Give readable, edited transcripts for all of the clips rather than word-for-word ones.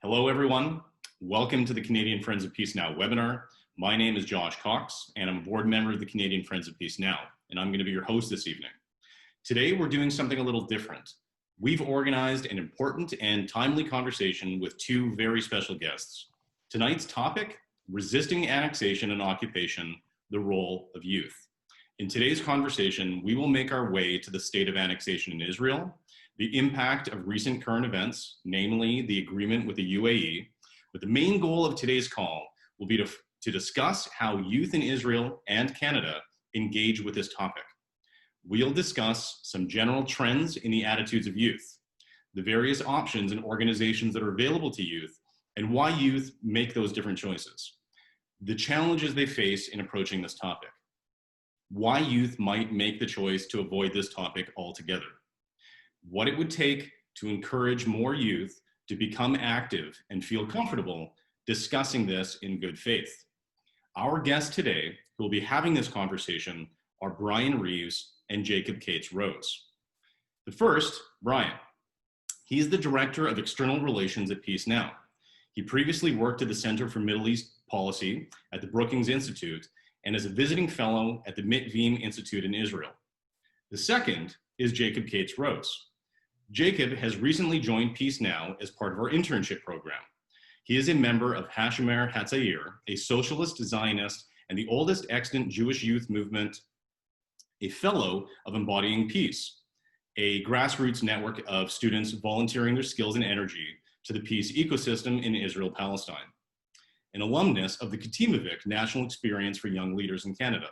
Hello, everyone. Welcome to the Canadian Friends of Peace Now webinar. My name is Josh Cox, and I'm a board member of the Canadian Friends of Peace Now, and I'm going to be your host this evening. Today, we're doing something a little different. We've organized an important and timely conversation with two very special guests. Tonight's topic, resisting annexation and occupation, the role of youth. In today's conversation, we will make our way to the state of annexation in Israel, the impact of recent current events, namely the agreement with the UAE. But the main goal of today's call will be to discuss how youth in Israel and Canada engage with this topic. We'll discuss some general trends in the attitudes of youth, the various options and organizations that are available to youth, and why youth make those different choices, the challenges they face in approaching this topic, why youth might make the choice to avoid this topic altogether, what it would take to encourage more youth to become active and feel comfortable discussing this in good faith. Our guests today who will be having this conversation are Brian Reeves and Jacob Cates-Rhodes. The first, Brian. He's the Director of External Relations at Peace Now. He previously worked at the Center for Middle East Policy at the Brookings Institute and is a visiting fellow at the Mitvim Institute in Israel. The second is Jacob Cates-Rhodes. Jacob has recently joined Peace Now as part of our internship program. He is a member of Hashomer Hatzair, a socialist Zionist and the oldest extant Jewish youth movement, a fellow of Embodying Peace, a grassroots network of students volunteering their skills and energy to the peace ecosystem in Israel-Palestine, an alumnus of the Katimavik National Experience for Young Leaders in Canada,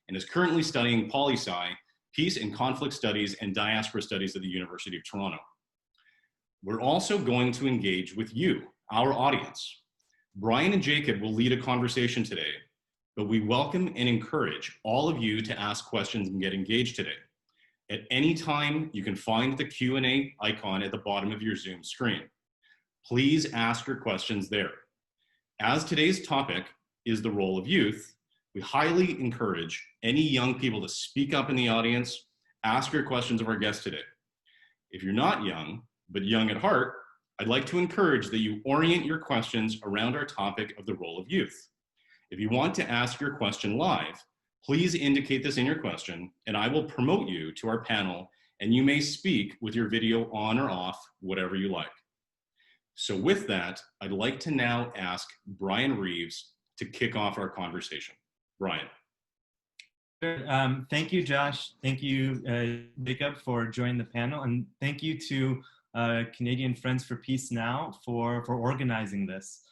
and is currently studying poli-sci, Peace and Conflict Studies and Diaspora Studies at the University of Toronto. We're also going to engage with you, our audience. Brian and Jacob will lead a conversation today, but we welcome and encourage all of you to ask questions and get engaged today. At any time, you can find the Q&A icon at the bottom of your Zoom screen. Please ask your questions there. As today's topic is the role of youth, we highly encourage any young people to speak up in the audience, ask your questions of our guests today. If you're not young, but young at heart, I'd like to encourage that you orient your questions around our topic of the role of youth. If you want to ask your question live, please indicate this in your question, and I will promote you to our panel, and you may speak with your video on or off, whatever you like. So with that, I'd like to now ask Brian Reeves to kick off our conversation. Brian. Thank you, Josh. Thank you, Jacob, for joining the panel. And thank you to Canadian Friends for Peace Now for organizing this.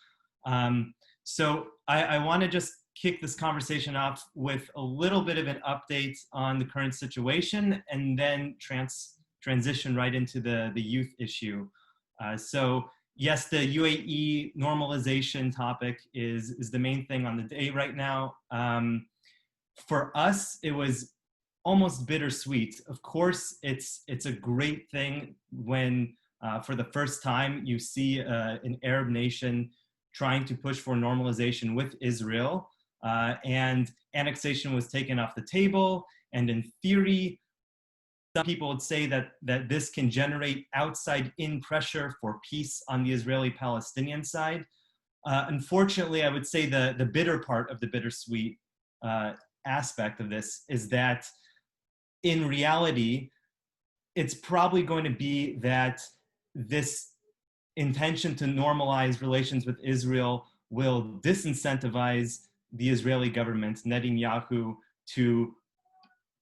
So I want to just kick this conversation off with a little bit of an update on the current situation and then transition right into the youth issue. So yes, the UAE normalization topic is the main thing on the day right now. For us, it was almost bittersweet. Of course, it's a great thing when for the first time you see an Arab nation trying to push for normalization with Israel, and annexation was taken off the table. And in theory, some people would say that this can generate outside-in pressure for peace on the Israeli-Palestinian side. Unfortunately, I would say the bitter part of the bittersweet aspect of this is that in reality, it's probably going to be that this intention to normalize relations with Israel will disincentivize the Israeli government, Netanyahu, to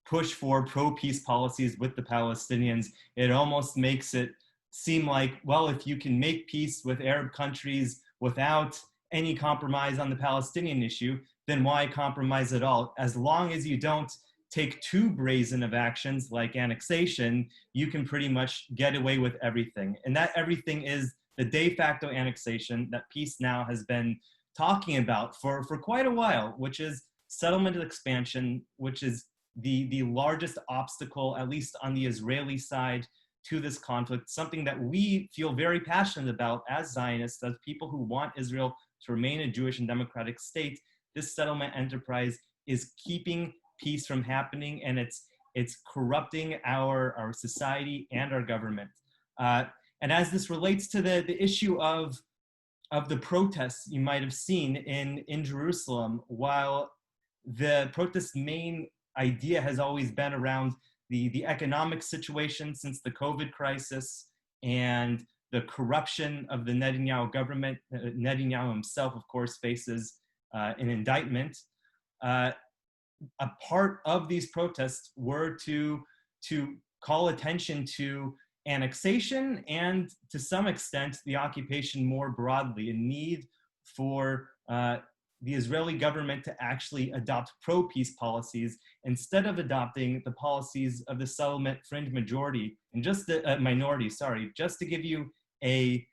push for pro-peace policies with the Palestinians. It almost makes it seem like, well, if you can make peace with Arab countries without any compromise on the Palestinian issue, then why compromise at all? As long as you don't take too brazen of actions like annexation, you can pretty much get away with everything. And that everything is the de facto annexation that Peace Now has been talking about for quite a while, which is settlement expansion, which is the largest obstacle, at least on the Israeli side, to this conflict, something that we feel very passionate about as Zionists, as people who want Israel to remain a Jewish and democratic state. This settlement enterprise is keeping peace from happening, and it's corrupting our society and our government. And as this relates to the issue of of the protests you might have seen in Jerusalem, while the protest main idea has always been around the economic situation since the COVID crisis and the corruption of the Netanyahu government. Netanyahu himself, of course, faces an indictment. A part of these protests were to call attention to annexation and, to some extent, the occupation more broadly, a need for the Israeli government to actually adopt pro-peace policies instead of adopting the policies of the settlement fringe majority and just the minority. Sorry, just to give you a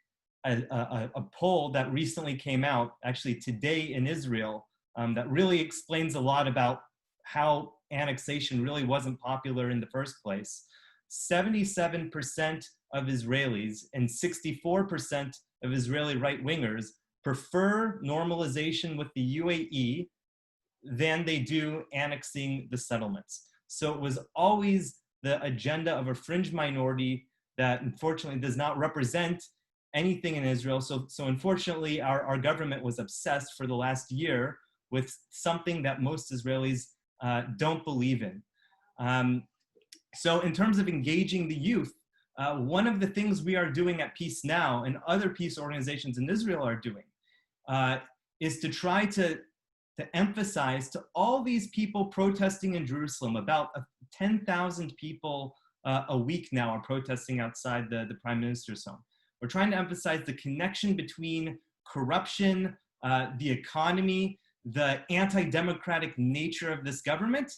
poll that recently came out, actually today in Israel, that really explains a lot about how annexation really wasn't popular in the first place. 77% of Israelis and 64% of Israeli right-wingers prefer normalization with the UAE than they do annexing the settlements. So it was always the agenda of a fringe minority that unfortunately does not represent anything in Israel. So unfortunately, our government was obsessed for the last year with something that most Israelis don't believe in. So in terms of engaging the youth, one of the things we are doing at Peace Now and other peace organizations in Israel are doing is to try to emphasize to all these people protesting in Jerusalem, about 10,000 people a week now are protesting outside the Prime Minister's home. We're trying to emphasize the connection between corruption, the economy, the anti-democratic nature of this government,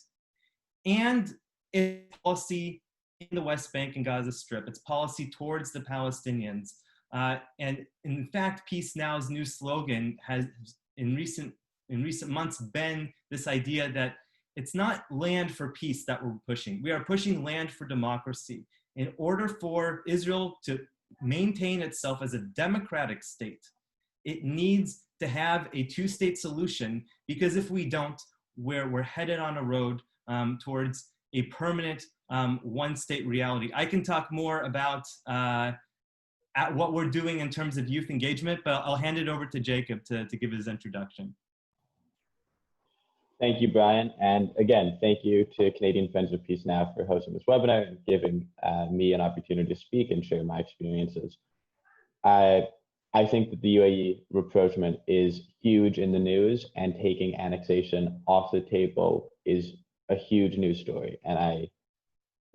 and its policy in the West Bank and Gaza Strip, its policy towards the Palestinians. And in fact, Peace Now's new slogan has, in recent months, been this idea that it's not land for peace that we're pushing. We are pushing land for democracy. In order for Israel to maintain itself as a democratic state, it needs to have a two-state solution, because if we don't, we're headed on a road towards a permanent one-state reality. I can talk more about what we're doing in terms of youth engagement, but I'll hand it over to Jacob to give his introduction. Thank you, Brian. And again, thank you to Canadian Friends of Peace Now for hosting this webinar and giving me an opportunity to speak and share my experiences. I think that the UAE rapprochement is huge in the news, and taking annexation off the table is a huge news story. And I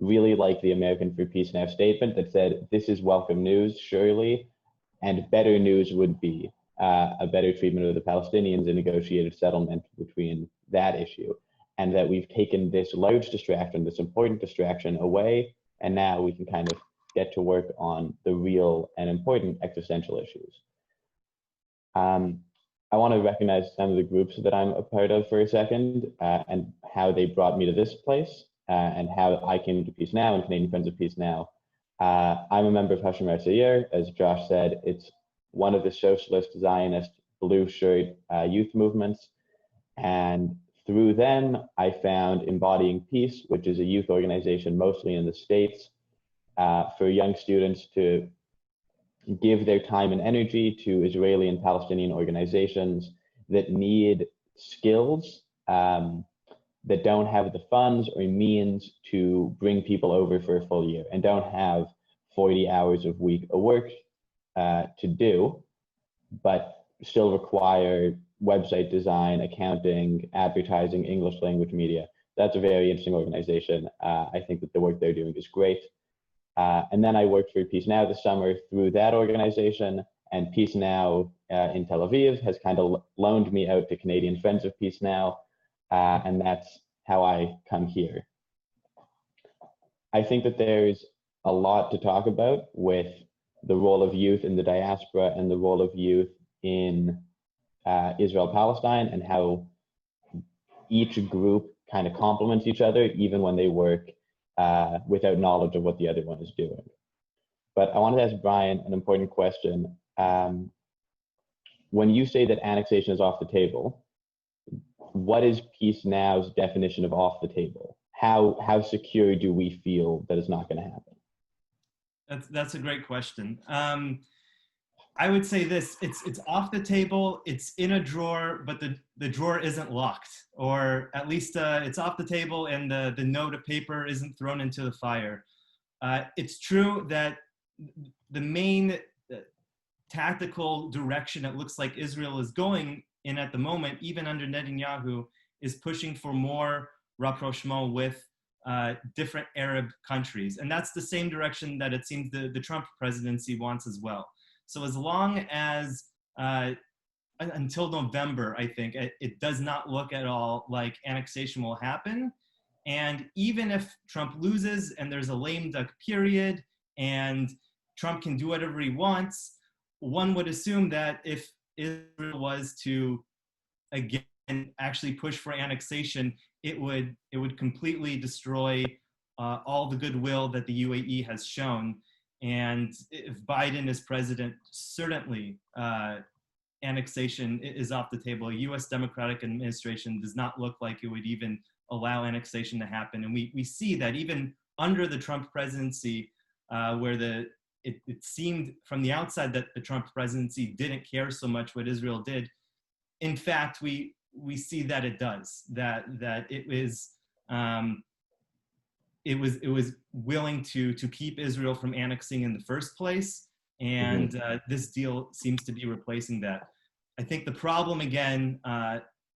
really like the American for Peace Now statement that said, this is welcome news, surely, and better news would be a better treatment of the Palestinians, a negotiated settlement between that issue, and that we've taken this large distraction, this important distraction away, and now we can kind of get to work on the real and important existential issues. I want to recognize some of the groups that I'm a part of for a second, and how they brought me to this place, and how I came to Peace Now and Canadian Friends of Peace Now. I'm a member of Hashem Sayir. As Josh said, it's one of the socialist Zionist blue shirt youth movements. And through them, I found Embodying Peace, which is a youth organization mostly in the States, for young students to give their time and energy to Israeli and Palestinian organizations that need skills, that don't have the funds or means to bring people over for a full year, and don't have 40 hours of week of work to do, but still require website design, accounting, advertising, English language media. That's a very interesting organization. I think that the work they're doing is great. And then I worked for Peace Now this summer through that organization, and Peace Now in Tel Aviv has kind of loaned me out to Canadian Friends of Peace Now, and that's how I come here. I think that there's a lot to talk about with the role of youth in the diaspora and the role of youth in Israel-Palestine, and how each group kind of complements each other, even when they work without knowledge of what the other one is doing. But I wanted to ask Brian an important question. When you say that annexation is off the table, what is Peace Now's definition of off the table? How secure do we feel that it's not going to happen? That's a great question. I would say this: it's off the table, it's in a drawer, but the drawer isn't locked, or at least it's off the table and the note of paper isn't thrown into the fire. It's true that the main tactical direction it looks like Israel is going in at the moment, even under Netanyahu, is pushing for more rapprochement with different Arab countries. And that's the same direction that it seems the Trump presidency wants as well. So as long as, until November, I think, it does not look at all like annexation will happen. And even if Trump loses and there's a lame duck period and Trump can do whatever he wants, one would assume that if Israel was to, again, actually push for annexation, it would completely destroy all the goodwill that the UAE has shown. And if Biden is president, certainly annexation is off the table. A US Democratic administration does not look like it would even allow annexation to happen. And we see that even under the Trump presidency, where it seemed from the outside that the Trump presidency didn't care so much what Israel did. In fact, we see that it does, that it was willing to keep Israel from annexing in the first place. And this deal seems to be replacing that. I think the problem again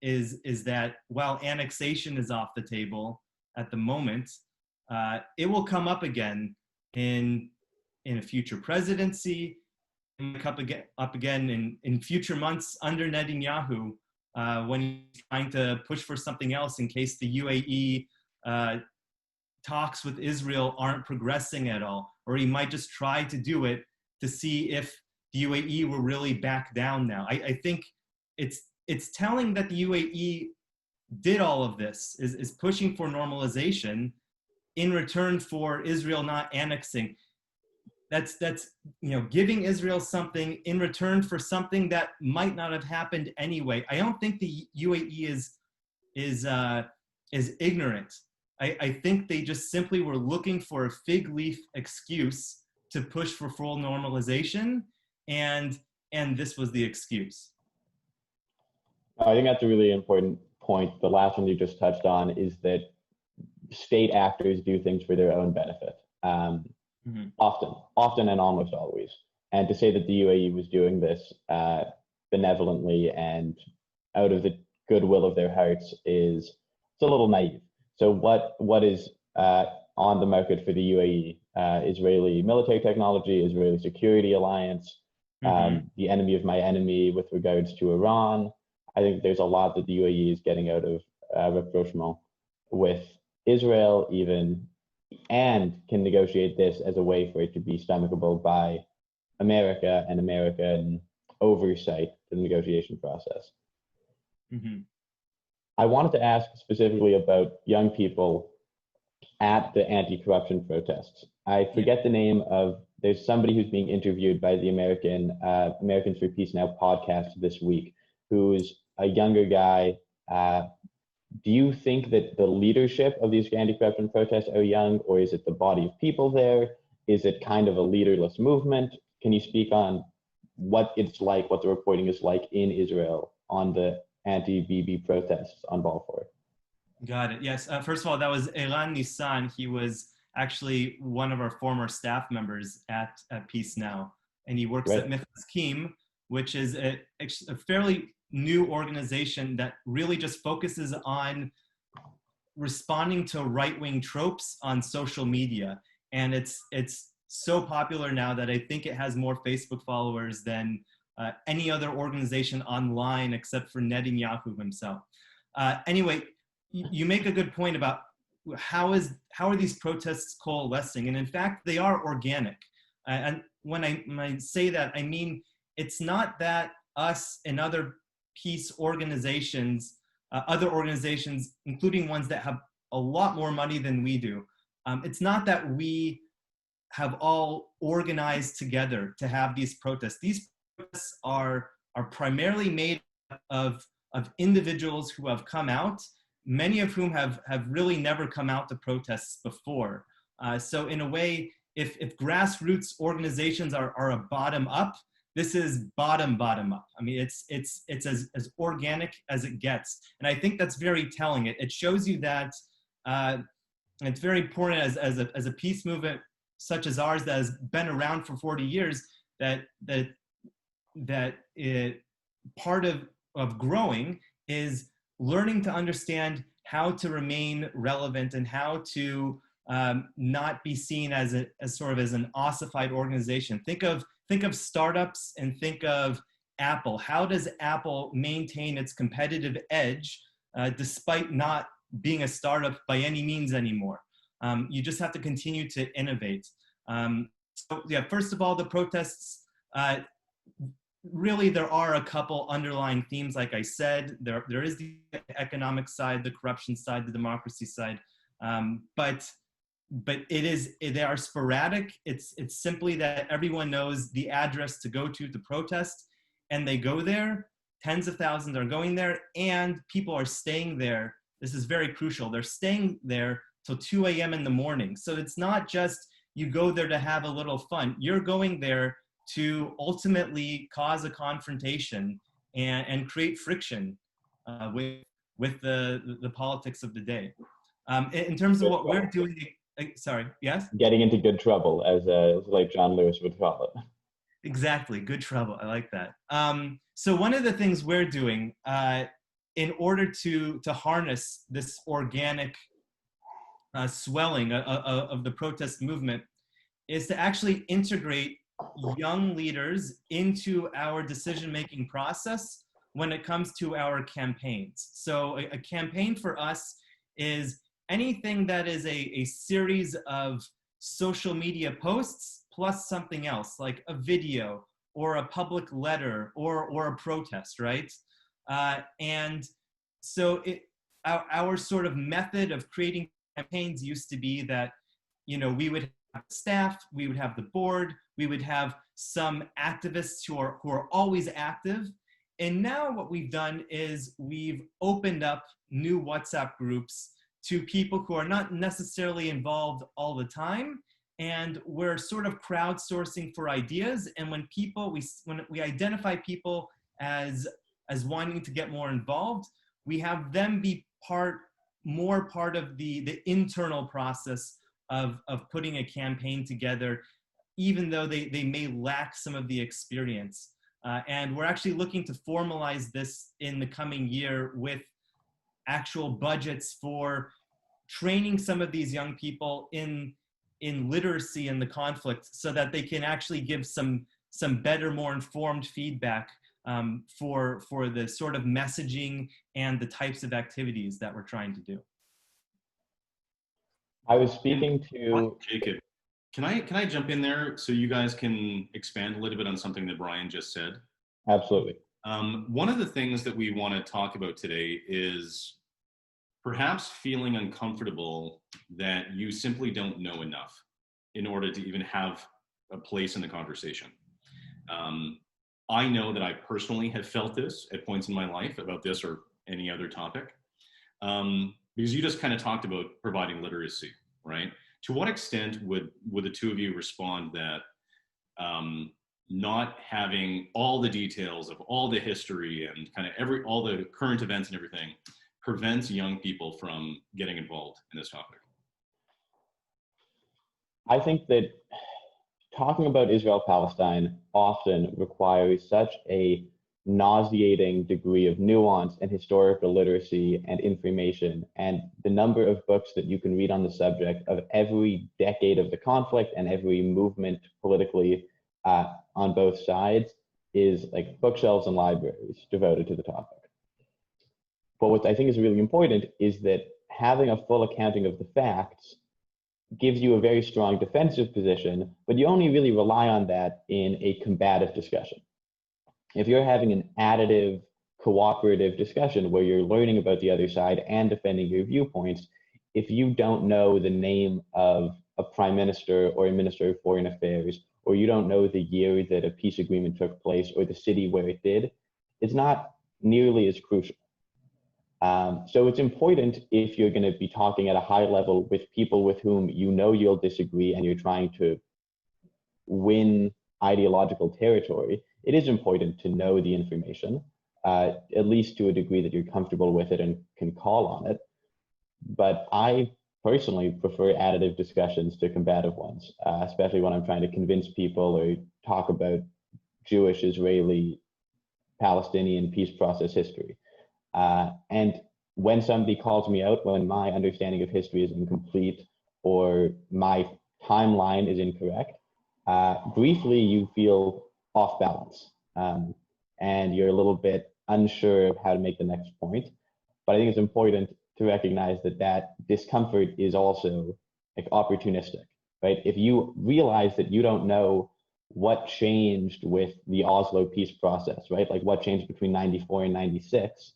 is that while annexation is off the table at the moment, it will come up again in a future presidency, up again in future months under Netanyahu, when he's trying to push for something else in case the UAE talks with Israel aren't progressing at all, or he might just try to do it to see if the UAE will really back down now. I think it's telling that the UAE did all of this, is pushing for normalization in return for Israel not annexing. That's giving Israel something in return for something that might not have happened anyway. I don't think the UAE is ignorant. I think they just simply were looking for a fig leaf excuse to push for full normalization, and this was the excuse. I think that's a really important point. The last one you just touched on is that state actors do things for their own benefit. Often and almost always. And to say that the UAE was doing this benevolently and out of the goodwill of their hearts it's a little naive. So what is on the market for the UAE? Israeli military technology, Israeli security alliance, the enemy of my enemy with regards to Iran. I think there's a lot that the UAE is getting out of rapprochement with Israel even, and can negotiate this as a way for it to be stomachable by America and American oversight to the negotiation process. I wanted to ask specifically about young people at the anti-corruption protests. I forget the name of, there's somebody who's being interviewed by the Americans for Peace Now podcast this week, who's a younger guy. Do you think that the leadership of these anti-corruption protests are young, or is it the body of people there? Is it kind of a leaderless movement? Can you speak on what it's like, what the reporting is like in Israel on the anti-Bibi protests on Balfour? Got it. Yes. First of all, that was Eran Nissan. He was actually one of our former staff members at Peace Now, and he works at Mifaskim, which is a fairly new organization that really just focuses on responding to right-wing tropes on social media. And it's so popular now that I think it has more Facebook followers than any other organization online except for Netanyahu himself. Anyway, you make a good point about how are these protests coalescing? And in fact, they are organic. And when I say that, I mean, it's not that us and other peace organizations, other organizations, including ones that have a lot more money than we do, it's not that we have all organized together to have these protests. These protests are primarily made of individuals who have come out, many of whom have really never come out to protests before. So in a way, if grassroots organizations are a bottom up, This is bottom up. I mean, it's as organic as it gets. And I think that's very telling. It shows you that it's very important as a peace movement such as ours that has been around for 40 years, that part of growing is learning to understand how to remain relevant and how to not be seen as sort of as an ossified organization. Think of startups and think of Apple. How does Apple maintain its competitive edge despite not being a startup by any means anymore? You just have to continue to innovate. So yeah, first of all, the protests, really there are a couple underlying themes, like I said. There is the economic side, the corruption side, the democracy side, but they are sporadic. It's simply that everyone knows the address to go to protest, and they go there. Tens of thousands are going there, and people are staying there. This is very crucial. They're staying there till 2 a.m. in the morning. So it's not just you go there to have a little fun. You're going there to ultimately cause a confrontation and create friction with the politics of the day. In terms of what we're doing, sorry, yes? Getting into good trouble, as like John Lewis would call it. Exactly, good trouble. I like that. So one of the things we're doing in order to harness this organic swelling of the protest movement is to actually integrate young leaders into our decision-making process when it comes to our campaigns. So a campaign for us is anything that is a series of social media posts plus something else, like a video or a public letter or a protest, right? And so our sort of method of creating campaigns used to be that, we would have staff, we would have the board, we would have some activists who are always active. And now what we've done is we've opened up new WhatsApp groups to people who are not necessarily involved all the time. And we're sort of crowdsourcing for ideas. And when we identify people as wanting to get more involved, we have them be more part of the internal process of putting a campaign together, even though they may lack some of the experience. And we're actually looking to formalize this in the coming year with actual budgets for training some of these young people in literacy in the conflict, so that they can actually give some better, more informed feedback for the sort of messaging and the types of activities that we're trying to do. I was speaking to Jacob. Can I jump in there so you guys can expand a little bit on something that Brian just said? Absolutely. One of the things that we want to talk about today is perhaps feeling uncomfortable that you simply don't know enough in order to even have a place in the conversation. I know that I personally have felt this at points in my life about this or any other topic, because you just kind of talked about providing literacy, right? To what extent would the two of you respond that not having all the details of all the history and kind of all the current events and everything prevents young people from getting involved in this topic? I think that talking about Israel-Palestine often requires such a nauseating degree of nuance and historical literacy and information, and the number of books that you can read on the subject of every decade of the conflict and every movement politically on both sides is like bookshelves and libraries devoted to the topic. But what I think is really important is that having a full accounting of the facts gives you a very strong defensive position, but you only really rely on that in a combative discussion. If you're having an additive, cooperative discussion where you're learning about the other side and defending your viewpoints, if you don't know the name of a prime minister or a minister of foreign affairs, or you don't know the year that a peace agreement took place or the city where it did, it's not nearly as crucial. So it's important, if you're going to be talking at a high level with people with whom you know you'll disagree and you're trying to win ideological territory, it is important to know the information, at least to a degree that you're comfortable with it and can call on it. But I personally prefer additive discussions to combative ones, especially when I'm trying to convince people or talk about Jewish, Israeli, Palestinian peace process history. And when somebody calls me out, when my understanding of history is incomplete or my timeline is incorrect, briefly you feel off balance, and you're a little bit unsure of how to make the next point. But I think it's important to recognize that that discomfort is also like opportunistic, right? If you realize that you don't know what changed with the Oslo peace process, right? Like what changed between 94 and 96,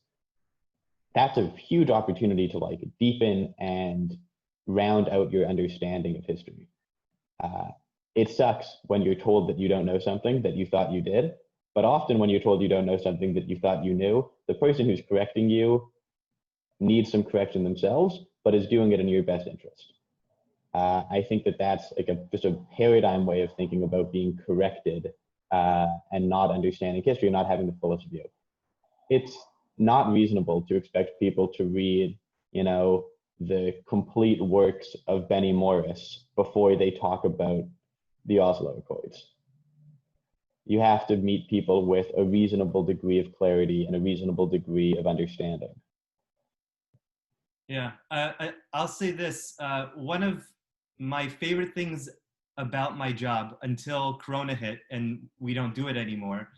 that's a huge opportunity to like deepen and round out your understanding of history. It sucks when you're told that you don't know something that you thought you did, but often when you're told you don't know something that you thought you knew, the person who's correcting you needs some correction themselves, but is doing it in your best interest. I think that that's like just a paradigm way of thinking about being corrected and not understanding history, not having the fullest view. It's not reasonable to expect people to read, you know, the complete works of Benny Morris before they talk about the Oslo Accords. You have to meet people with a reasonable degree of clarity and a reasonable degree of understanding. Yeah, I'll say this. One of my favorite things about my job until Corona hit and we don't do it anymore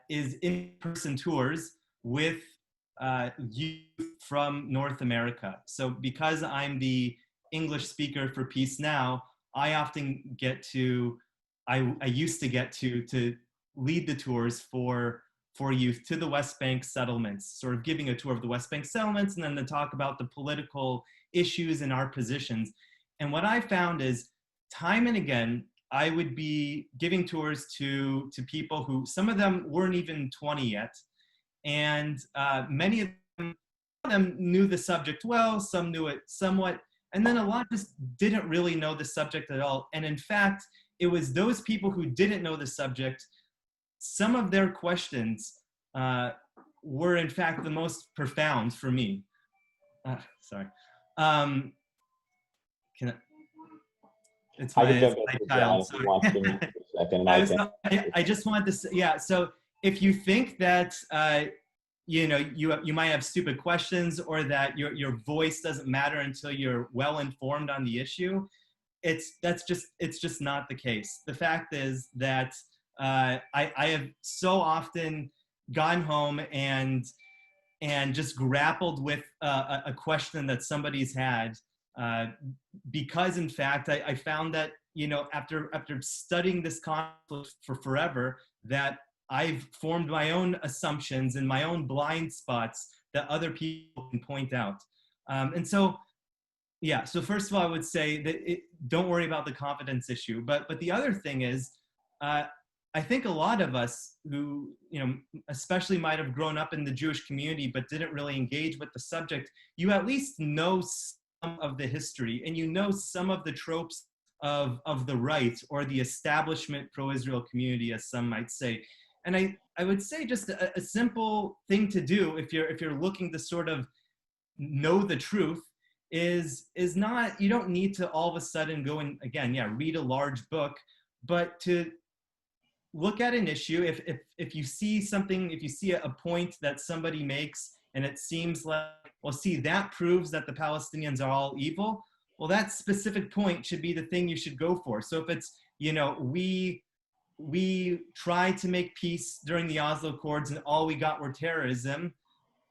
is in-person tours with youth from North America. So because I'm the English speaker for Peace Now, I often get to, I used to get to lead the tours for youth to the West Bank settlements, sort of giving a tour of the West Bank settlements and then to talk about the political issues and our positions. And what I found is time and again, I would be giving tours to people who, some of them weren't even 20 yet. And many of them knew the subject well, some knew it somewhat, and then a lot just didn't really know the subject at all. And in fact, it was those people who didn't know the subject, some of their questions were in fact the most profound for me. Sorry. Can I, it's my, I can jump my into child. John if you want to for a second. And I just wanted to say, yeah, so if you think that you know, you might have stupid questions or that your voice doesn't matter until you're well informed on the issue, it's just not the case. The fact is that I have so often gone home and just grappled with a question that somebody's had because in fact I found that, you know, after studying this conflict for forever, that I've formed my own assumptions and my own blind spots that other people can point out. And so, yeah, so first of all, I would say that don't worry about the confidence issue. But the other thing is, I think a lot of us who, you know, especially might have grown up in the Jewish community but didn't really engage with the subject, you at least know some of the history and you know some of the tropes of the right or the establishment pro-Israel community, as some might say. And I would say just a simple thing to do if you're looking to sort of know the truth is not, you don't need to all of a sudden go and, again, yeah, read a large book, but to look at an issue. If you see something, if you see a point that somebody makes and it seems like, well, see, that proves that the Palestinians are all evil, well, that specific point should be the thing you should go for. So if it's, you know, we tried to make peace during the Oslo Accords and all we got were terrorism,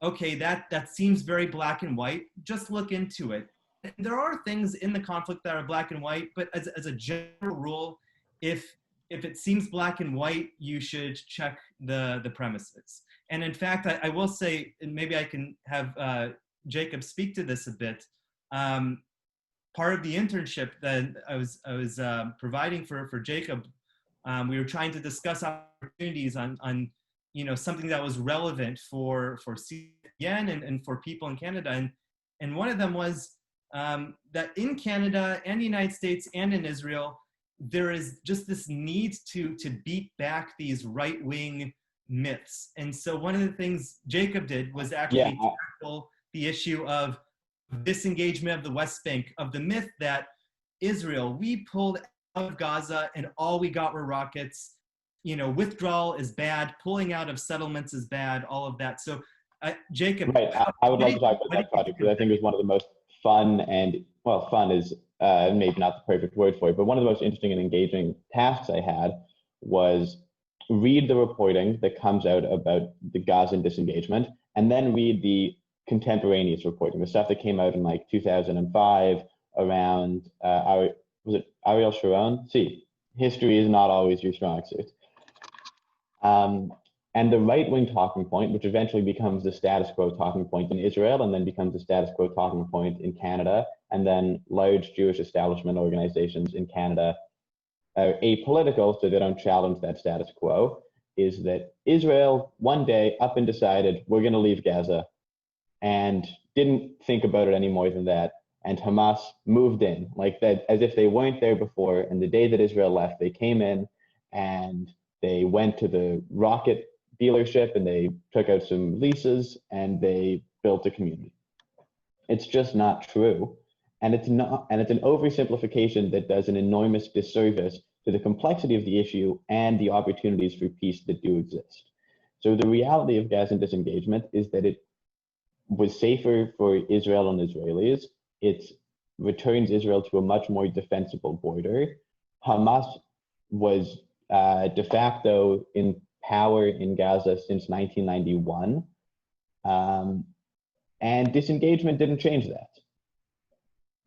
okay, that seems very black and white. Just look into it. And there are things in the conflict that are black and white, but as a general rule, if it seems black and white, you should check the premises. And in fact, I will say, and maybe I can have Jacob speak to this a bit. Part of the internship that I was providing for Jacob, we were trying to discuss opportunities on you know, something that was relevant for CN and for people in Canada. And one of them was that in Canada and the United States and in Israel, there is just this need to beat back these right-wing myths. And so one of the things Jacob did was actually tackle the issue of disengagement of the West Bank, of the myth that Israel, we pulled out of Gaza and all we got were rockets. Withdrawal is bad, pulling out of settlements is bad, all of that. So Jacob. Right, I would love to talk about that project because I think it was one of the most fun and, well, fun is maybe not the perfect word for it, but one of the most interesting and engaging tasks I had was read the reporting that comes out about the Gazan disengagement, and then read the contemporaneous reporting, the stuff that came out in like 2005 around, was it Ariel Sharon? See, history is not always your strong suit. And the right-wing talking point, which eventually becomes the status quo talking point in Israel, and then becomes the status quo talking point in Canada, and then large Jewish establishment organizations in Canada are apolitical, so they don't challenge that status quo, is that Israel one day up and decided we're going to leave Gaza and didn't think about it any more than that. And Hamas moved in like that, as if they weren't there before. And the day that Israel left, they came in and they went to the rocket dealership and they took out some leases and they built a community. It's just not true. And it's an oversimplification that does an enormous disservice to the complexity of the issue and the opportunities for peace that do exist. So the reality of Gazan disengagement is that it was safer for Israel and Israelis. It returns Israel to a much more defensible border. Hamas was de facto in power in Gaza since 1991. And disengagement didn't change that.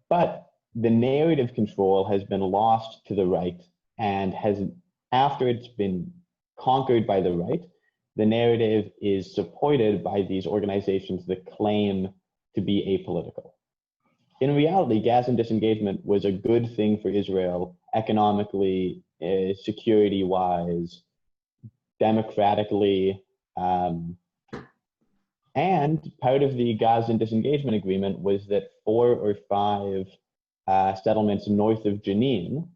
But the narrative control has been lost to the right, and after it's been conquered by the right, the narrative is supported by these organizations that claim to be apolitical. In reality, Gazan disengagement was a good thing for Israel economically, security-wise, democratically, and part of the Gazan disengagement agreement was that 4 or 5 settlements north of Jenin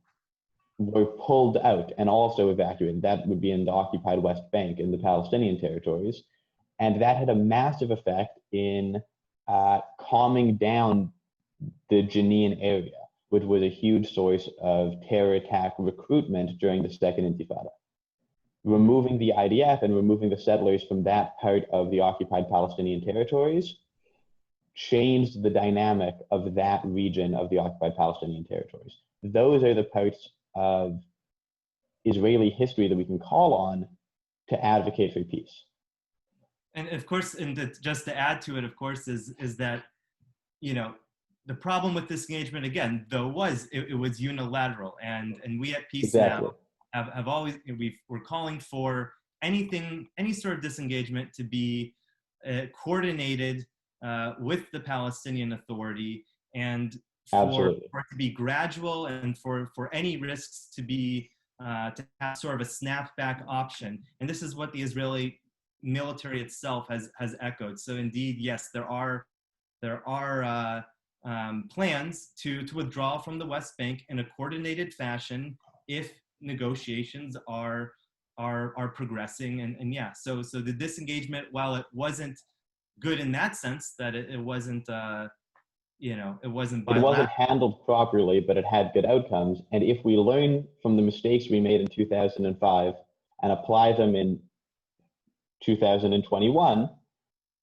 were pulled out and also evacuated. That would be in the occupied West Bank in the Palestinian territories. And that had a massive effect in calming down the Jenin area, which was a huge source of terror attack recruitment during the Second Intifada. Removing the IDF and removing the settlers from that part of the occupied Palestinian territories changed the dynamic of that region of the occupied Palestinian territories. Those are the parts of Israeli history that we can call on to advocate for peace. And of course, just to add to it, of course, is that, the problem with this engagement, again, though, it was unilateral. And we at Peace Exactly. Now have always, we're calling for any sort of disengagement to be coordinated with the Palestinian Authority, and for it to be gradual, and for any risks to be to have sort of a snapback option. And this is what the Israeli military itself has echoed. So indeed, yes, there are plans to withdraw from the West Bank in a coordinated fashion if negotiations are progressing. And yeah, so the disengagement, while it wasn't good in that sense, that it wasn't it wasn't bilateral. It wasn't handled properly, but it had good outcomes. And if we learn from the mistakes we made in 2005 and apply them in 2021,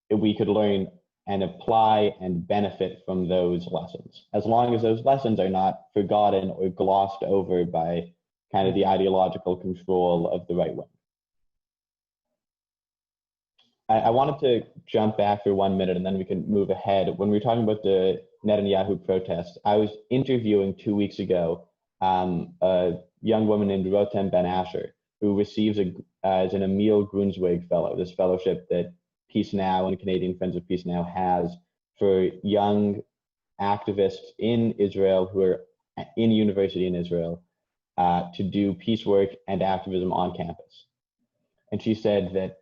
we could learn and apply and benefit from those lessons, as long as those lessons are not forgotten or glossed over by kind of the ideological control of the right wing. I wanted to jump back for 1 minute and then we can move ahead. When we were talking about the Netanyahu protests, I was interviewing 2 weeks ago a young woman named Rotem Ben Asher, who receives as an Emil Grunswig Fellow, this fellowship that Peace Now and Canadian Friends of Peace Now has for young activists in Israel who are in university in Israel to do peace work and activism on campus. And she said that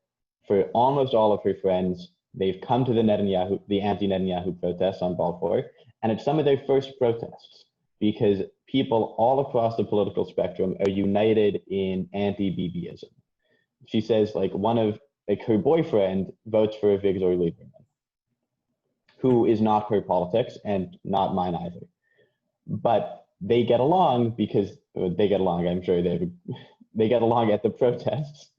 for almost all of her friends, they've come to the anti-Netanyahu protests on Balfour, and it's some of their first protests because people all across the political spectrum are united in anti-BBism. She says like her boyfriend votes for Victor Lieberman, who is not her politics and not mine either. But they get along because they get along. I'm sure they get along at the protests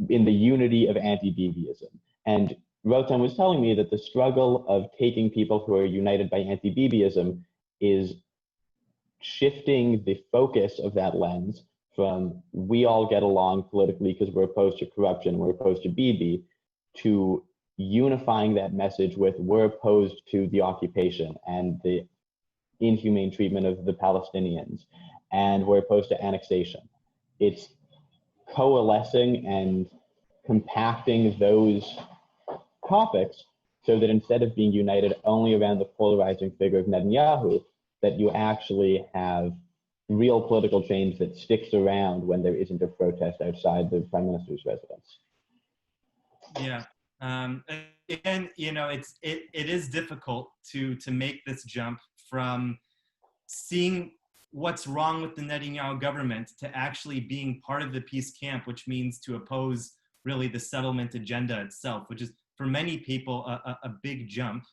in the unity of anti-BBism. And Rotem was telling me that the struggle of taking people who are united by anti-BBism is shifting the focus of that lens from we all get along politically because we're opposed to corruption, we're opposed to BB, to unifying that message with we're opposed to the occupation and the inhumane treatment of the Palestinians, and we're opposed to annexation. It's coalescing and compacting those topics so that instead of being united only around the polarizing figure of Netanyahu, that you actually have real political change that sticks around when there isn't a protest outside the prime minister's residence. Yeah. Again, you know, it is difficult to make this jump from seeing what's wrong with the Netanyahu government to actually being part of the peace camp, which means to oppose really the settlement agenda itself, which is for many people a big jump.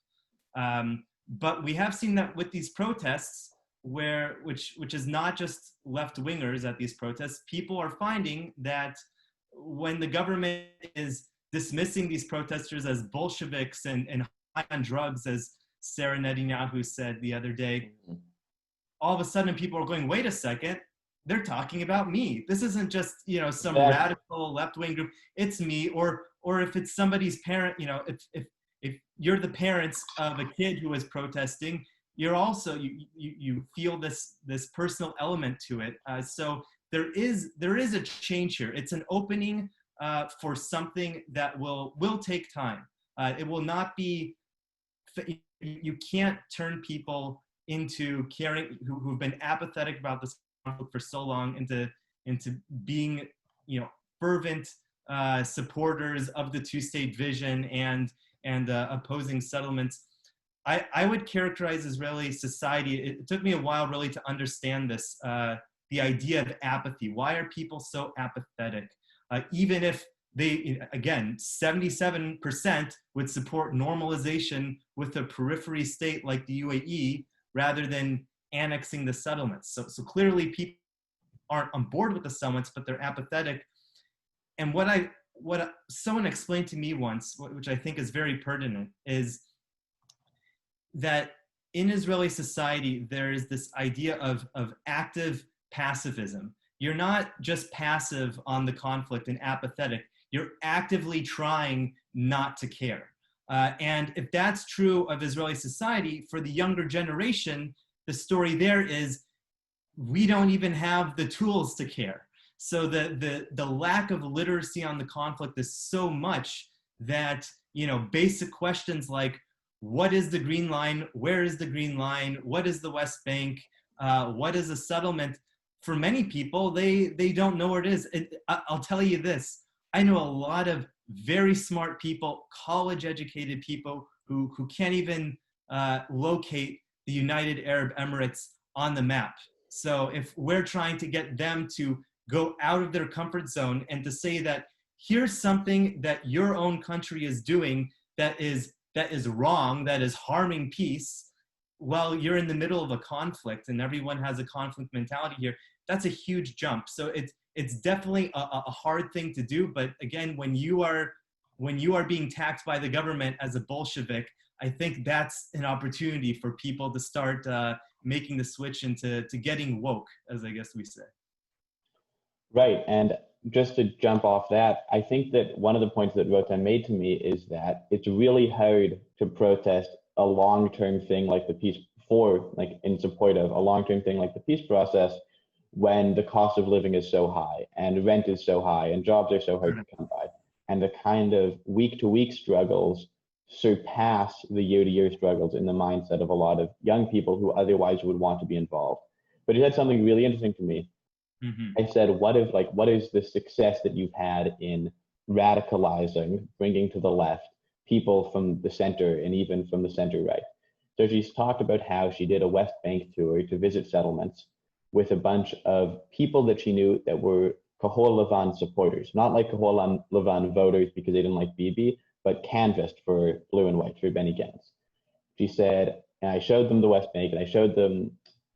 But we have seen that with these protests, which is not just left-wingers at these protests, people are finding that when the government is dismissing these protesters as Bolsheviks and high on drugs, as Sarah Netanyahu said the other day, all of a sudden people are going, wait a second, they're talking about me. This isn't just, you know, some radical left-wing group, it's me. Or if it's somebody's parent, you know, if you're the parents of a kid who is protesting, you're also, you feel this personal element to it. So there is a change here. It's an opening for something that will take time. It will not be, you can't turn people into caring, who've been apathetic about this conflict for so long, into being, you know, fervent supporters of the two-state vision and opposing settlements. I would characterize Israeli society, it took me a while really to understand this, the idea of apathy. Why are people so apathetic? Even if they, again, 77% would support normalization with a periphery state like the UAE rather than annexing the settlements. So clearly people aren't on board with the settlements, but they're apathetic. And what someone explained to me once, which I think is very pertinent, is that in Israeli society, there is this idea of active pacifism. You're not just passive on the conflict and apathetic, you're actively trying not to care. And if that's true of Israeli society, for the younger generation, the story there is we don't even have the tools to care. So the lack of literacy on the conflict is so much that, you know, basic questions like, what is the Green Line? Where is the Green Line? What is the West Bank? What is a settlement? For many people, they don't know where it is. I'll tell you this, I know a lot of very smart people, college-educated people who can't even locate the United Arab Emirates on the map. So if we're trying to get them to go out of their comfort zone and to say that here's something that your own country is doing that is wrong, that is harming peace, while you're in the middle of a conflict and everyone has a conflict mentality here, that's a huge jump. So it's definitely a hard thing to do. But again, when you are being taxed by the government as a Bolshevik, I think that's an opportunity for people to start making the switch into getting woke, as I guess we say. Right, and just to jump off that, I think that one of the points that Rotem made to me is that it's really hard to protest a long-term thing like the peace in support of a long-term thing like the peace process when the cost of living is so high and rent is so high and jobs are so hard to come by. And the kind of week-to-week struggles surpass the year-to-year struggles in the mindset of a lot of young people who otherwise would want to be involved. But he said something really interesting to me. I said, what is the success that you've had in radicalizing, bringing to the left people from the center and even from the center right? So she's talked about how she did a West Bank tour to visit settlements with a bunch of people that she knew that were Kahol Lavan supporters, not like Kahol Lavan voters because they didn't like Bibi, but canvassed for blue and white, for Benny Gantz. She said, and I showed them the West Bank, and I showed them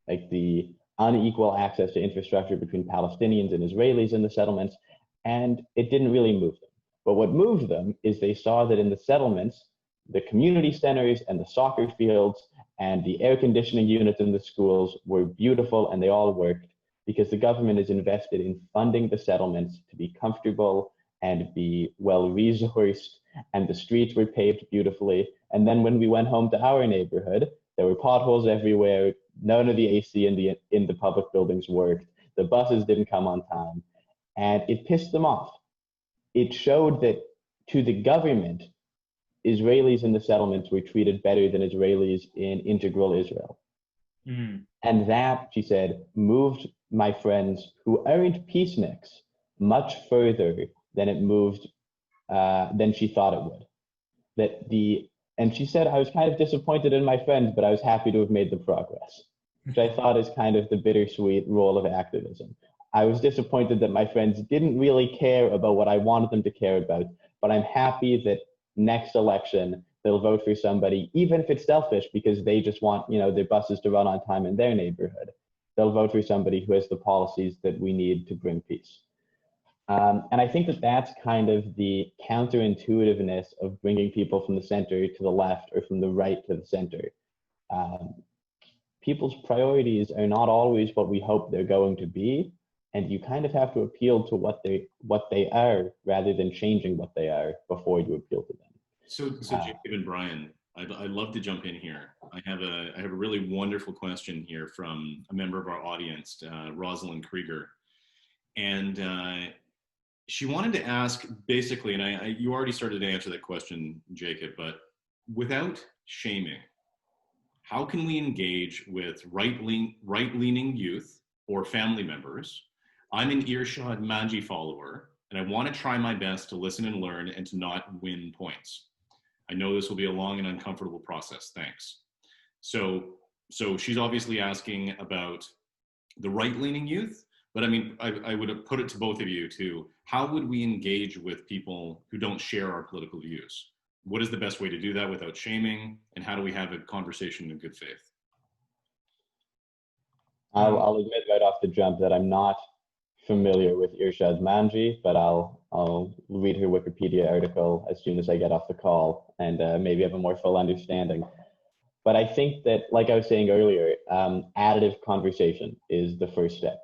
like the unequal access to infrastructure between Palestinians and Israelis in the settlements, and it didn't really move them. But what moved them is they saw that in the settlements, the community centers and the soccer fields and the air conditioning units in the schools were beautiful, and they all worked because the government is invested in funding the settlements to be comfortable and be well resourced, and the streets were paved beautifully. And then when we went home to our neighborhood, there were potholes everywhere. None of the AC in the public buildings worked. The buses didn't come on time, and it pissed them off. It showed that to the government, Israelis in the settlements were treated better than Israelis in integral Israel. And that, she said, moved my friends who aren't peaceniks much further than it moved, than she thought it would. And she said, I was kind of disappointed in my friends, but I was happy to have made the progress, which I thought is kind of the bittersweet role of activism. I was disappointed that my friends didn't really care about what I wanted them to care about, but I'm happy that next election, they'll vote for somebody, even if it's selfish, because they just want, their buses to run on time in their neighborhood. They'll vote for somebody who has the policies that we need to bring peace. And I think that that's kind of the counterintuitiveness of bringing people from the center to the left or from the right to the center. People's priorities are not always what we hope they're going to be, and you kind of have to appeal to what they are rather than changing what they are before you appeal to them. So Jacob and Brian, I'd love to jump in here. I have a really wonderful question here from a member of our audience, Rosalind Krieger, and she wanted to ask basically, and you already started to answer that question, Jacob, but without shaming, how can we engage with right-leaning youth or family members? I'm an Irshad Manji follower, and I want to try my best to listen and learn and to not win points. I know this will be a long and uncomfortable process. Thanks. So she's obviously asking about the right-leaning youth, but I mean, I would have put it to both of you too. How would we engage with people who don't share our political views? What is the best way to do that without shaming? And how do we have a conversation in good faith? I'll admit right off the jump that I'm not familiar with Irshad Manji, but I'll read her Wikipedia article as soon as I get off the call and maybe have a more full understanding. But I think that, like I was saying earlier, additive conversation is the first step.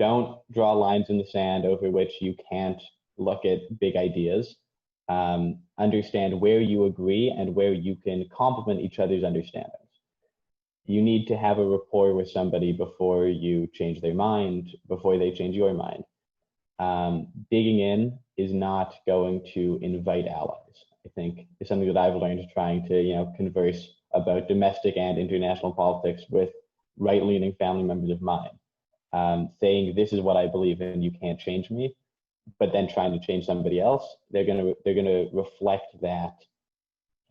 Don't draw lines in the sand over which you can't look at big ideas. Understand where you agree and where you can complement each other's understandings. You need to have a rapport with somebody before you change their mind, before they change your mind. Digging in is not going to invite allies. I think it's something that I've learned trying to, converse about domestic and international politics with right-leaning family members of mine. Saying this is what I believe in, you can't change me, but then trying to change somebody else, they're gonna reflect that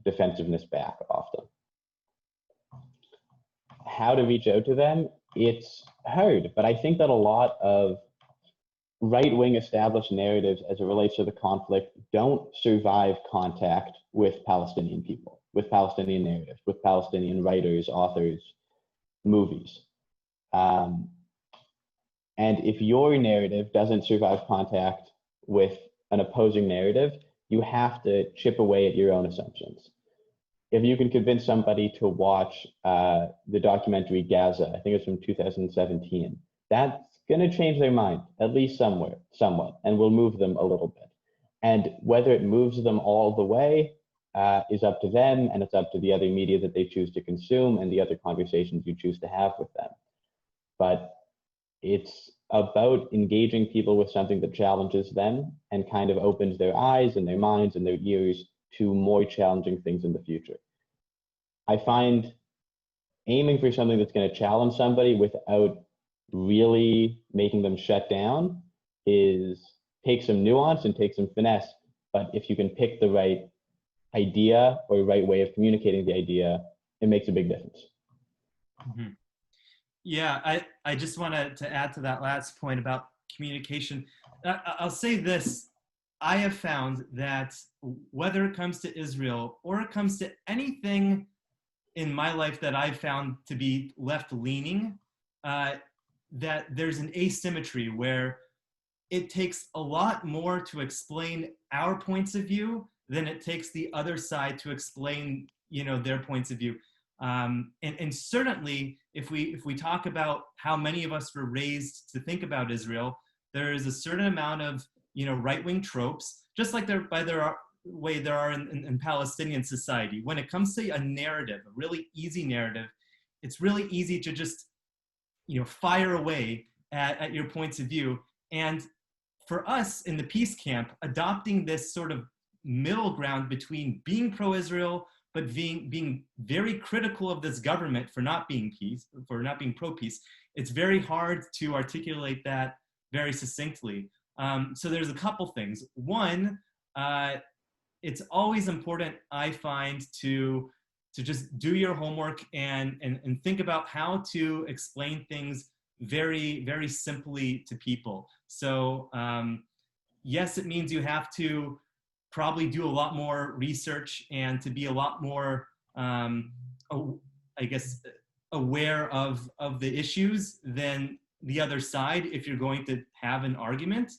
defensiveness back often. How to reach out to them? It's hard, but I think that a lot of right-wing established narratives as it relates to the conflict don't survive contact with Palestinian people, with Palestinian narratives, with Palestinian writers, authors, movies. And if your narrative doesn't survive contact with an opposing narrative, you have to chip away at your own assumptions. If you can convince somebody to watch the documentary Gaza, I think it's from 2017, that's going to change their mind, at least somewhat, and will move them a little bit. And whether it moves them all the way is up to them, and it's up to the other media that they choose to consume and the other conversations you choose to have with them. But it's about engaging people with something that challenges them and kind of opens their eyes and their minds and their ears to more challenging things in the future. I find aiming for something that's going to challenge somebody without really making them shut down takes some nuance and takes some finesse. But if you can pick the right idea or right way of communicating the idea, it makes a big difference. Mm-hmm. Yeah, I just wanted to add to that last point about communication. I'll say this. I have found that whether it comes to Israel or it comes to anything in my life that I've found to be left-leaning, that there's an asymmetry where it takes a lot more to explain our points of view than it takes the other side to explain, their points of view. And certainly, if we talk about how many of us were raised to think about Israel, there is a certain amount of right-wing tropes, just like there are in Palestinian society. When it comes to a narrative, a really easy narrative, it's really easy to just fire away at your points of view. And for us in the peace camp, adopting this sort of middle ground between being pro-Israel but being very critical of this government for not being pro-peace, it's very hard to articulate that very succinctly. So there's a couple things. One, it's always important, I find, to just do your homework and think about how to explain things very, very simply to people. So yes, it means you have to probably do a lot more research and to be a lot more, aware of the issues than the other side if you're going to have an argument.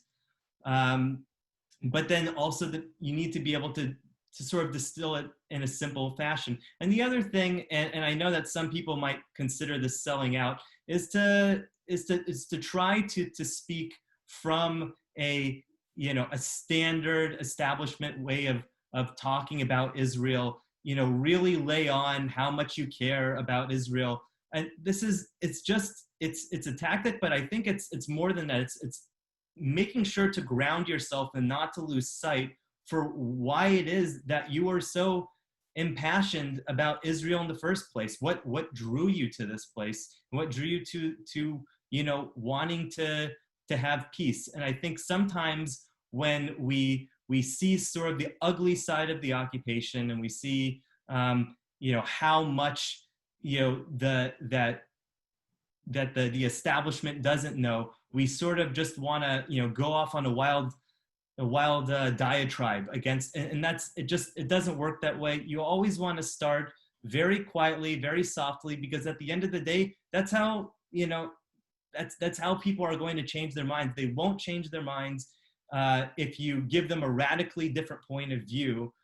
But then also that you need to be able to sort of distill it in a simple fashion. And the other thing, and I know that some people might consider this selling out, is to try to speak from a standard establishment way of talking about Israel, really lay on how much you care about Israel. And it's a tactic, but I think it's more than that. It's making sure to ground yourself and not to lose sight for why it is that you are so impassioned about Israel in the first place. What drew you to this place? What drew you to wanting to have peace? And I think sometimes when we see sort of the ugly side of the occupation, and we see how much that the establishment doesn't know, we sort of just want to go off on a wild diatribe against, and it doesn't work that way. You always want to start very quietly, very softly, because at the end of the day, that's how that's how people are going to change their minds. They won't change their minds if you give them a radically different point of view.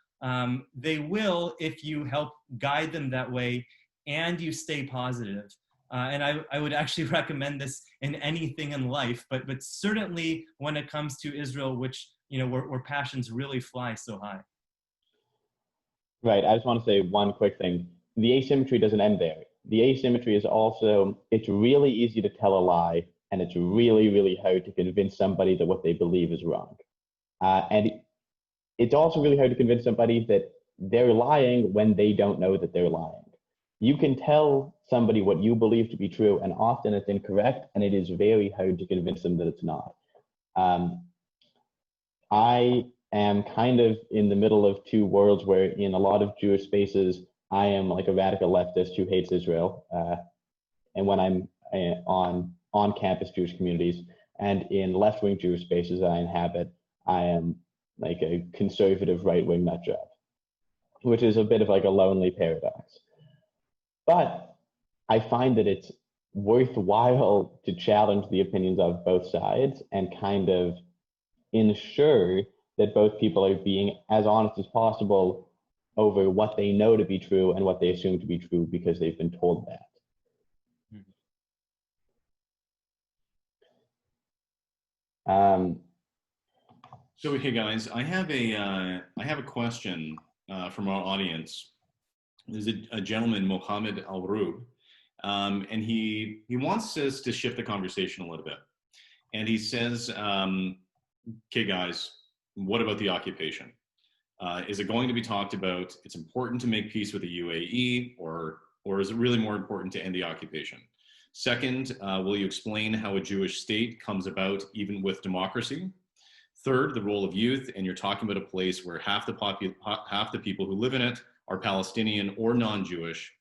They will if you help guide them that way and you stay positive. And I would actually recommend this in anything in life, but certainly when it comes to Israel, which where passions really fly so high. Right. I just want to say one quick thing. The asymmetry doesn't end there. The asymmetry is also, it's really easy to tell a lie, and it's really, really hard to convince somebody that what they believe is wrong. And it's also really hard to convince somebody that they're lying when they don't know that they're lying. You can tell somebody what you believe to be true, and often it's incorrect, and it is very hard to convince them that it's not. I am kind of in the middle of two worlds where in a lot of Jewish spaces, I am like a radical leftist who hates Israel. And when I'm on campus Jewish communities, and in left-wing Jewish spaces that I inhabit, I am like a conservative right-wing nut job, which is a bit of like a lonely paradox. But I find that it's worthwhile to challenge the opinions of both sides and kind of ensure that both people are being as honest as possible over what they know to be true and what they assume to be true because they've been told that. So hey guys, I have a question from our audience. There's a gentleman, Mohammed Al-Rub, and he wants us to shift the conversation a little bit. And he says, okay guys, what about the occupation? Is it going to be talked about? It's important to make peace with the UAE, or is it really more important to end the occupation? Second, will you explain how a Jewish state comes about even with democracy? Third, the role of youth, and you're talking about a place where half the people who live in it are Palestinian or non-Jewish.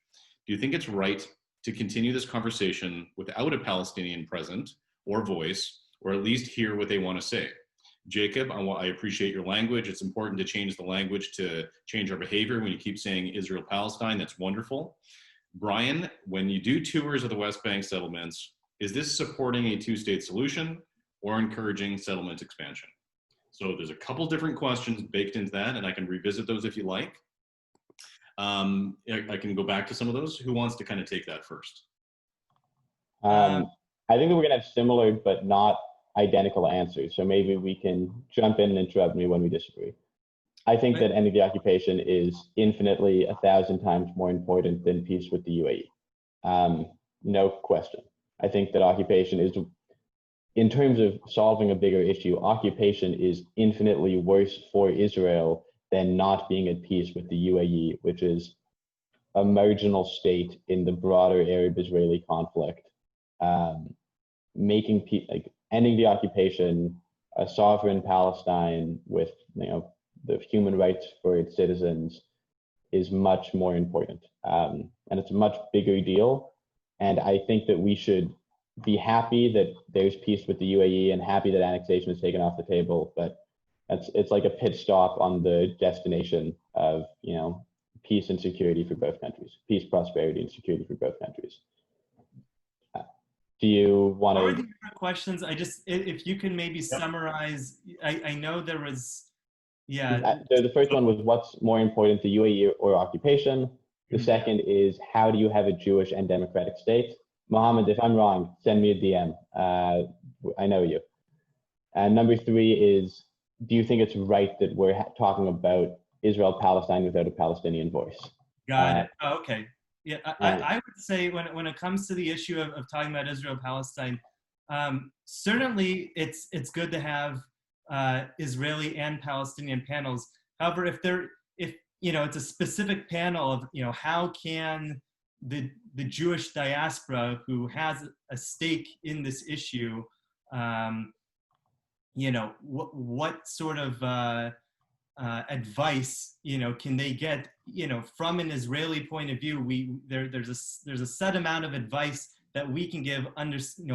Do you think it's right to continue this conversation without a Palestinian present or voice, or at least hear what they want to say? Jacob, I appreciate your language. It's important to change the language to change our behavior. When you keep saying Israel-Palestine, that's wonderful. Brian, when you do tours of the West Bank settlements, is this supporting a two-state solution or encouraging settlement expansion? So there's a couple different questions baked into that, and I can revisit those if you like. I can go back to some of those. Who wants to kind of take that first? I think that we're going to have similar but not identical answers. So maybe we can jump in and interrupt me when we disagree. I think that ending the occupation is infinitely 1,000 times more important than peace with the UAE. No question. I think that occupation is, in terms of solving a bigger issue, occupation is infinitely worse for Israel than not being at peace with the UAE, which is a marginal state in the broader Arab-Israeli conflict. Ending the occupation, a sovereign Palestine with the human rights for its citizens is much more important, and it's a much bigger deal. And I think that we should be happy that there's peace with the UAE and happy that annexation is taken off the table, but it's like a pit stop on the destination of peace and security for both countries, peace, prosperity, and security for both countries. Do you want to? What were the questions? If you can maybe summarize. I know there was, yeah. So the first one was, what's more important, the UAE or occupation? The second is, how do you have a Jewish and democratic state? Mohammed, if I'm wrong, send me a DM. I know you. And number three is, do you think it's right that we're talking about Israel-Palestine without a Palestinian voice? Got it. Oh, okay. Yeah, I would say when it comes to the issue of talking about Israel-Palestine, certainly it's good to have Israeli and Palestinian panels. However, if it's a specific panel of how can the Jewish diaspora who has a stake in this issue, what sort of advice can they get from an Israeli point of view? There's a set amount of advice that we can give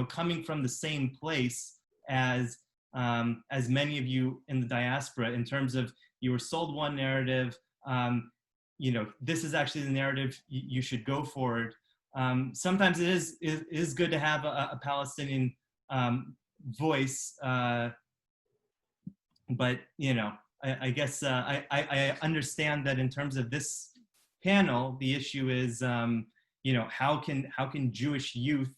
coming from the same place as many of you in the diaspora, in terms of you were sold one narrative, this is actually the narrative you should go forward. Sometimes it is good to have a Palestinian voice, but I guess I understand that in terms of this panel, the issue is how can Jewish youth,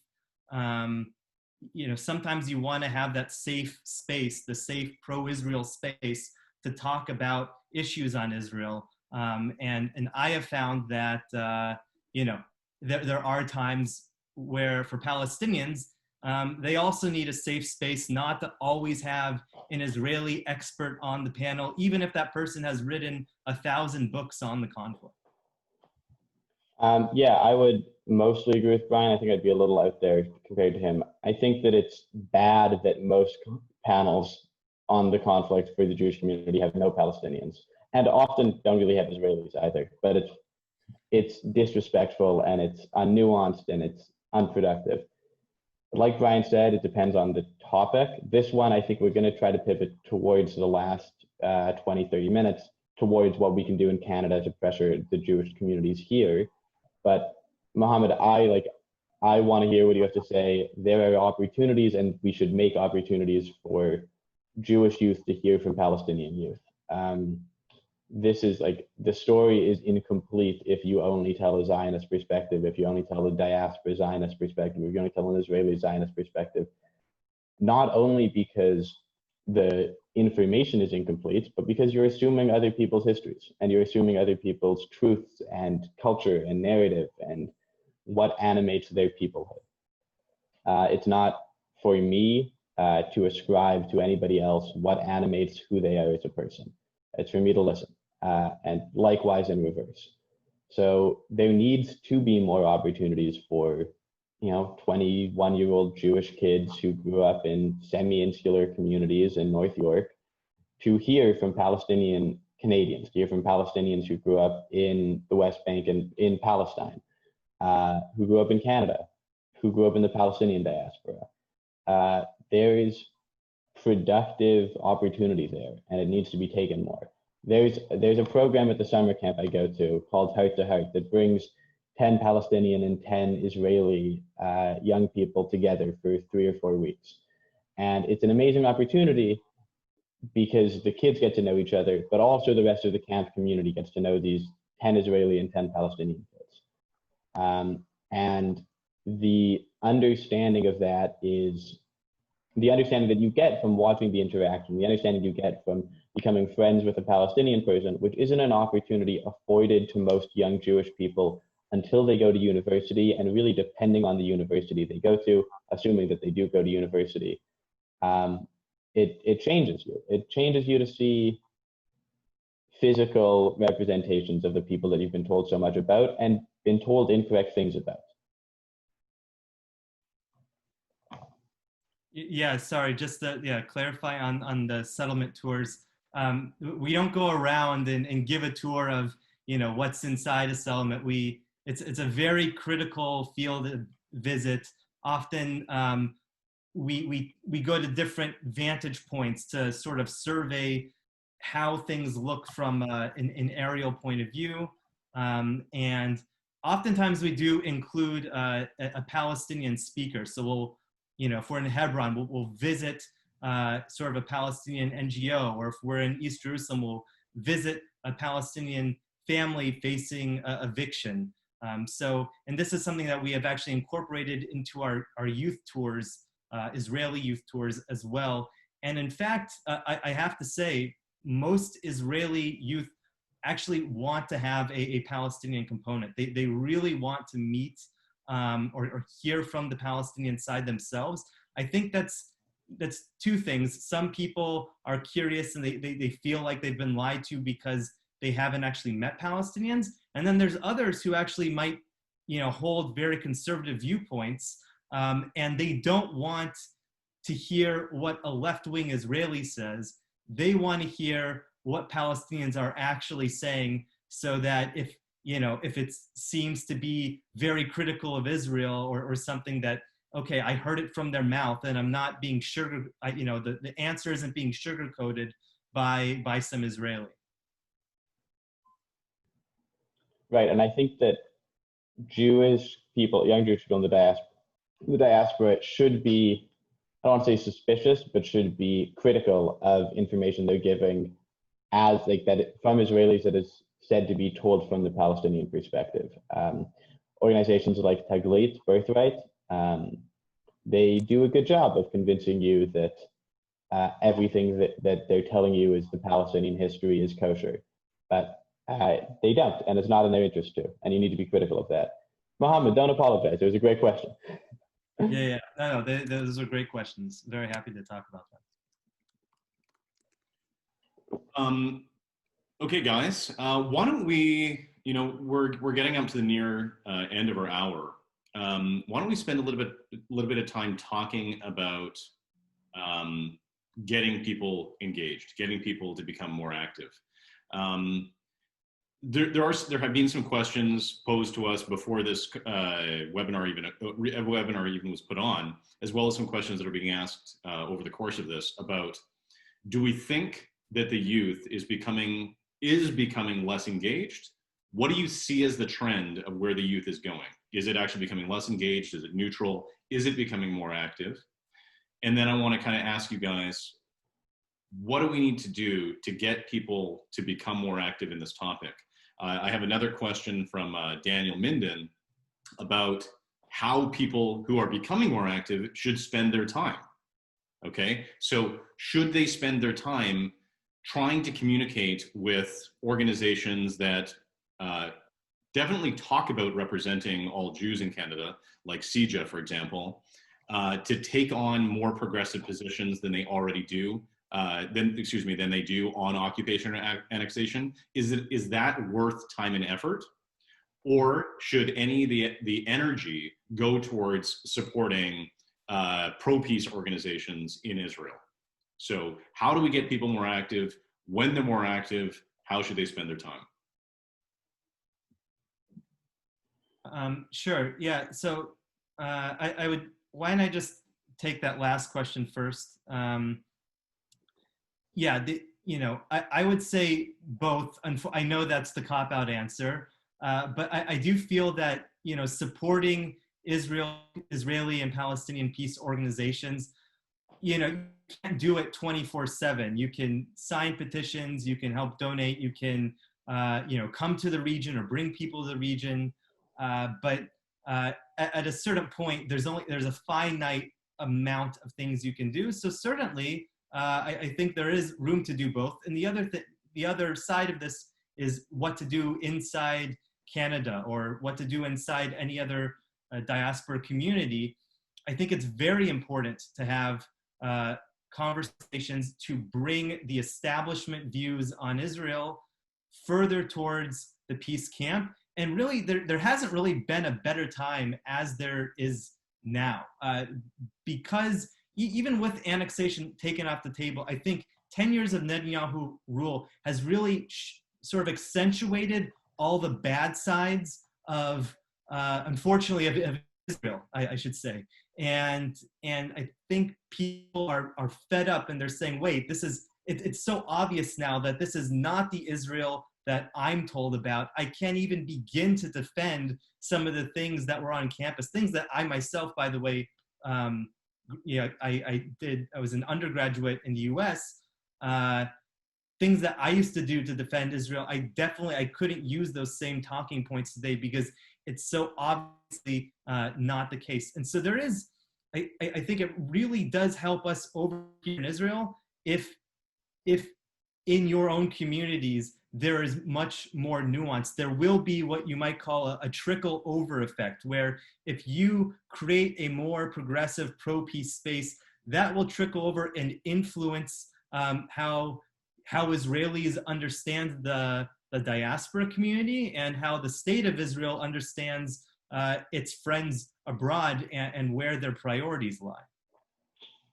sometimes you want to have that safe space, the safe pro-Israel space to talk about issues on Israel, and I have found that there are times where for Palestinians, they also need a safe space, not to always have an Israeli expert on the panel, even if that person has written 1,000 books on the conflict. Yeah, I would mostly agree with Brian. I think I'd be a little out there compared to him. I think that it's bad that most panels on the conflict for the Jewish community have no Palestinians, and often don't really have Israelis either. But it's disrespectful, and it's unnuanced, and it's unproductive. Like Brian said, it depends on the topic. This one, I think we're going to try to pivot towards the last 20, 30 minutes towards what we can do in Canada to pressure the Jewish communities here. But Mohammed, I want to hear what you have to say. There are opportunities, and we should make opportunities for Jewish youth to hear from Palestinian youth. This is the story is incomplete if you only tell a Zionist perspective, if you only tell a diaspora Zionist perspective, if you only tell an Israeli Zionist perspective. Not only because the information is incomplete, but because you're assuming other people's histories, and you're assuming other people's truths and culture and narrative and what animates their peoplehood. It's not for me to ascribe to anybody else what animates who they are as a person. It's for me to listen, and likewise in reverse. So there needs to be more opportunities for 21-year-old Jewish kids who grew up in semi-insular communities in North York to hear from Palestinian Canadians, to hear from Palestinians who grew up in the West Bank and in Palestine. who grew up in Canada, who grew up in the Palestinian diaspora. There is productive opportunity there, and it needs to be taken more. There's a program at the summer camp I go to called Heart to Heart that brings 10 Palestinian and 10 Israeli young people together for 3 or 4 weeks. And it's an amazing opportunity because the kids get to know each other, but also the rest of the camp community gets to know these 10 Israeli and 10 Palestinian kids. And the understanding of that is the understanding that you get from watching the interaction, the understanding you get from becoming friends with a Palestinian person, which isn't an opportunity afforded to most young Jewish people until they go to university, and really depending on the university they go to, assuming that they do go to university. It changes you. It changes you to see physical representations of the people that you've been told so much about and been told incorrect things about. Yeah, sorry, just to clarify on the settlement tours. We don't go around and give a tour of, what's inside a settlement. It's a very critical field visit. Often we go to different vantage points to sort of survey how things look from an aerial point of view. And oftentimes we do include a Palestinian speaker. So we'll, if we're in Hebron, we'll visit sort of a Palestinian NGO, or if we're in East Jerusalem, we'll visit a Palestinian family facing eviction. And this is something that we have actually incorporated into our youth tours, Israeli youth tours as well. And in fact, I have to say, most Israeli youth actually want to have a Palestinian component. They really want to meet or hear from the Palestinian side themselves. I think that's two things. Some people are curious and they feel like they've been lied to because they haven't actually met Palestinians. And then there's others who actually might, hold very conservative viewpoints, and they don't want to hear what a left-wing Israeli says. They want to hear what Palestinians are actually saying, so that if it seems to be very critical of Israel or something that, okay, I heard it from their mouth and I'm not being the answer isn't being sugar-coated by some Israeli. Right, and I think that Jewish people, young Jewish people in the diaspora should be, I don't want to say suspicious, but should be critical of information they're giving as from Israelis that is said to be told from the Palestinian perspective. Organizations like Taglit, Birthright, they do a good job of convincing you that everything that they're telling you is the Palestinian history is kosher. But they don't, and it's not in their interest to, and you need to be critical of that. Mohammed, don't apologize. It was a great question. Yeah. No, those are great questions. Very happy to talk about that. Okay, guys, why don't we, we're getting up to the near end of our hour. Why don't we spend a little bit of time talking about getting people engaged, getting people to become more active. There have been some questions posed to us before this webinar even was put on, as well as some questions that are being asked over the course of this about, do we think that the youth is becoming less engaged? What do you see as the trend of where the youth is going? Is it actually becoming less engaged? Is it neutral? Is it becoming more active? And then I want to kind of ask you guys, what do we need to do to get people to become more active in this topic? I have another question from Daniel Minden about how people who are becoming more active should spend their time. Okay, so should they spend their time trying to communicate with organizations that definitely talk about representing all Jews in Canada, like CIJA, for example, to take on more progressive positions than they already do, than they do on occupation or annexation? Is that worth time and effort? Or should any of the energy go towards supporting pro-peace organizations in Israel? So how do we get people more active? When they're more active, how should they spend their time? Sure. Yeah. So I would. Why don't I just take that last question first? Yeah. I would say both. I know that's the cop-out answer, but I do feel that supporting Israeli and Palestinian peace organizations, you can't do it 24/7. You can sign petitions, you can help donate, you can come to the region or bring people to the region, but at a certain point there's a finite amount of things you can do. So certainly I think there is room to do both. And the other side of this is what to do inside Canada or what to do inside any other diaspora community. I think it's very important to have conversations to bring the establishment views on Israel further towards the peace camp. And really, there hasn't really been a better time as there is now. Because even with annexation taken off the table, I think 10 years of Netanyahu rule has really sort of accentuated all the bad sides of, unfortunately, of Israel, I should say. And I think people are fed up and they're saying, wait, it's so obvious now that this is not the Israel that I'm told about. I can't even begin to defend some of the things that were on campus, things that I myself, by the way, I was an undergraduate in the US, things that I used to do to defend Israel. I couldn't use those same talking points today because it's so obviously not the case. And so there is, I think it really does help us over here in Israel if in your own communities there is much more nuance. There will be what you might call a trickle over effect, where if you create a more progressive pro-peace space, that will trickle over and influence how Israelis understand the diaspora community and how the state of Israel understands its friends abroad and where their priorities lie.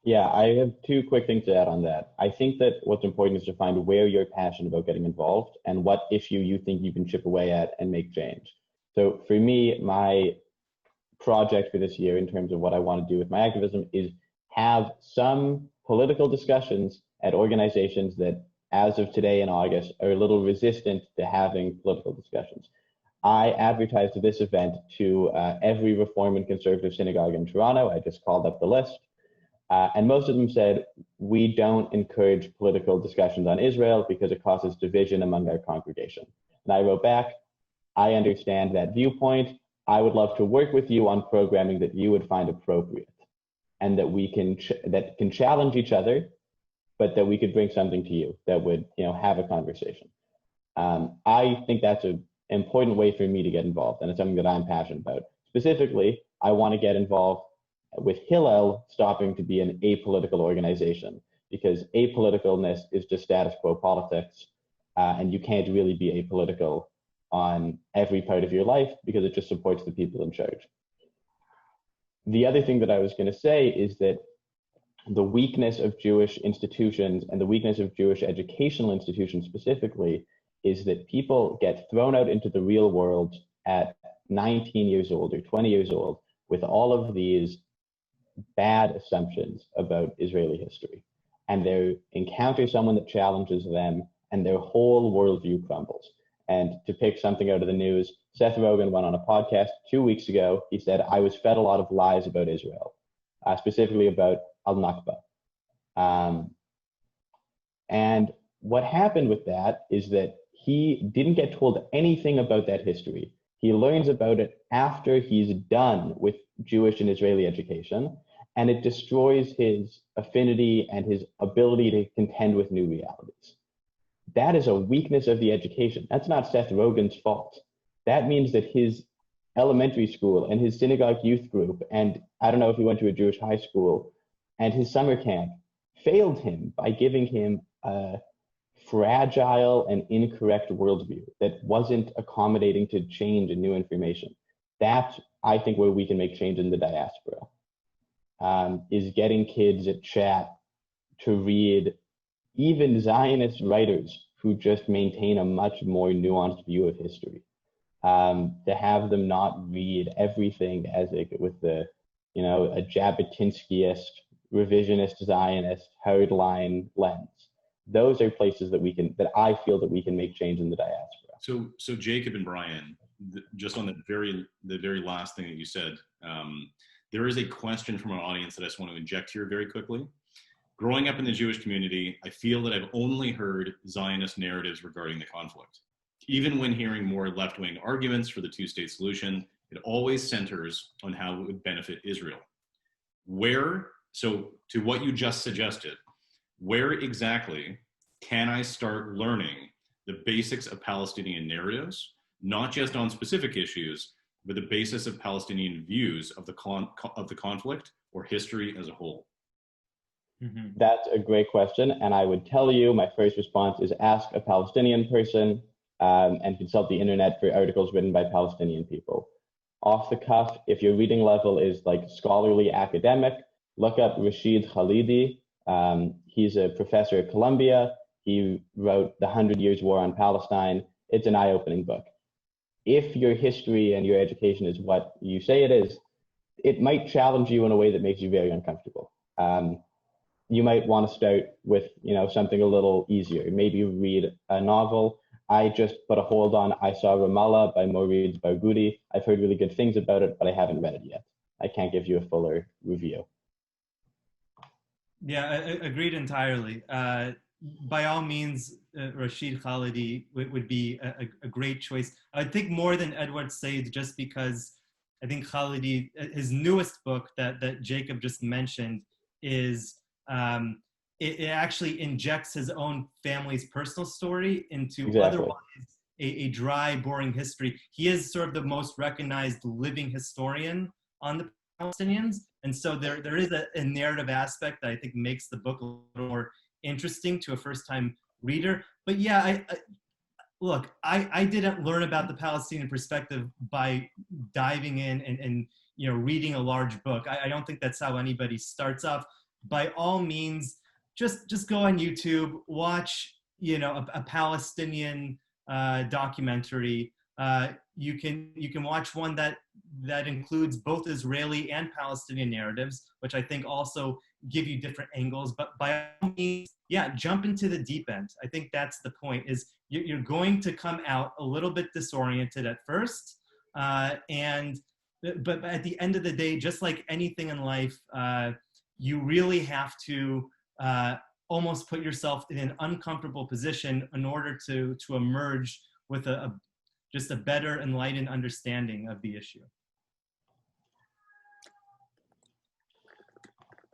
Yeah, I have two quick things to add on that. I think that what's important is to find where you're passionate about getting involved and what issue you think you can chip away at and make change. So for me, my project for this year in terms of what I want to do with my activism is have some political discussions at organizations that, as of today in August, are a little resistant to having political discussions. I advertised this event to every Reform and Conservative synagogue in Toronto. I just called up the list. And most of them said, we don't encourage political discussions on Israel because it causes division among our congregation. And I wrote back, I understand that viewpoint. I would love to work with you on programming that you would find appropriate and that we can that can challenge each other, but that we could bring something to you that would have a conversation. I think that's an important way for me to get involved, and it's something that I'm passionate about. Specifically, I want to get involved with Hillel stopping to be an apolitical organization, because apoliticalness is just status quo politics, and you can't really be apolitical on every part of your life because it just supports the people in charge. The other thing that I was going to say is that the weakness of Jewish institutions and the weakness of Jewish educational institutions specifically is that people get thrown out into the real world at 19 years old or 20 years old with all of these bad assumptions about Israeli history. And they encounter someone that challenges them and their whole worldview crumbles. And to pick something out of the news, Seth Rogen went on a podcast 2 weeks ago. He said, I was fed a lot of lies about Israel, specifically about al-Nakba. And what happened with that is that he didn't get told anything about that history. He learns about it after he's done with Jewish and Israeli education, and it destroys his affinity and his ability to contend with new realities. That is a weakness of the education. That's not Seth Rogen's fault. That means that his elementary school and his synagogue youth group, and I don't know if he went to a Jewish high school, and his summer camp failed him by giving him a fragile and incorrect worldview that wasn't accommodating to change and new information. That's, I think, where we can make change in the diaspora, is getting kids at chat to read even Zionist writers who just maintain a much more nuanced view of history. to have them not read everything as with the, a Jabotinskyist, revisionist Zionist, hardline lens. Those are places that I feel that we can make change in the diaspora. So Jacob and Brian, just on the very last thing that you said, there is a question from our audience that I just want to inject here very quickly. Growing up in the Jewish community, I feel that I've only heard Zionist narratives regarding the conflict. Even when hearing more left-wing arguments for the two-state solution, it always centers on how it would benefit Israel. So to what you just suggested, where exactly can I start learning the basics of Palestinian narratives, not just on specific issues, but the basis of Palestinian views of the conflict or history as a whole? Mm-hmm. That's a great question. And I would tell you, my first response is ask a Palestinian person and consult the internet for articles written by Palestinian people. Off the cuff, if your reading level is like scholarly academic, look up Rashid Khalidi. He's a professor at Columbia. He wrote The 100 Years' War on Palestine. It's an eye-opening book. If your history and your education is what you say it is, it might challenge you in a way that makes you very uncomfortable. You might want to start with, something a little easier. Maybe read a novel. I just put a hold on I Saw Ramallah by Maurice Barghouti. I've heard really good things about it, but I haven't read it yet. I can't give you a fuller review. Yeah, I agreed entirely. By all means, Rashid Khalidi would be a great choice. I think more than Edward Said, just because I think Khalidi, his newest book that Jacob just mentioned, is it actually injects his own family's personal story into otherwise a dry, boring history. He is sort of the most recognized living historian on the Palestinians. And so there is a narrative aspect that I think makes the book a little more interesting to a first-time reader. But yeah, I didn't learn about the Palestinian perspective by diving in and reading a large book. I don't think that's how anybody starts off. By all means, just go on YouTube, watch a Palestinian documentary. You can watch one that includes both Israeli and Palestinian narratives, which I think also give you different angles. But by all means, yeah, jump into the deep end. I think that's the point. Is you're going to come out a little bit disoriented at first, but at the end of the day, just like anything in life, you really have to almost put yourself in an uncomfortable position in order to emerge with just a better enlightened understanding of the issue.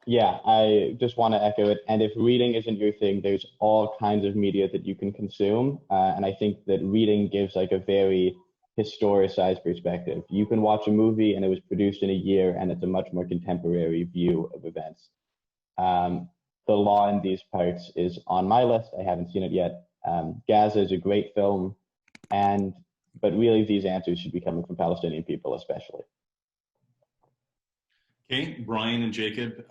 Yeah, I just want to echo it. And if reading isn't your thing, there's all kinds of media that you can consume. And I think that reading gives like a very historicized perspective. You can watch a movie and it was produced in a year and it's a much more contemporary view of events. The Law in These Parts is on my list. I haven't seen it yet. Gaza is a great film, but really these answers should be coming from Palestinian people especially. Okay, Brian and Jacob,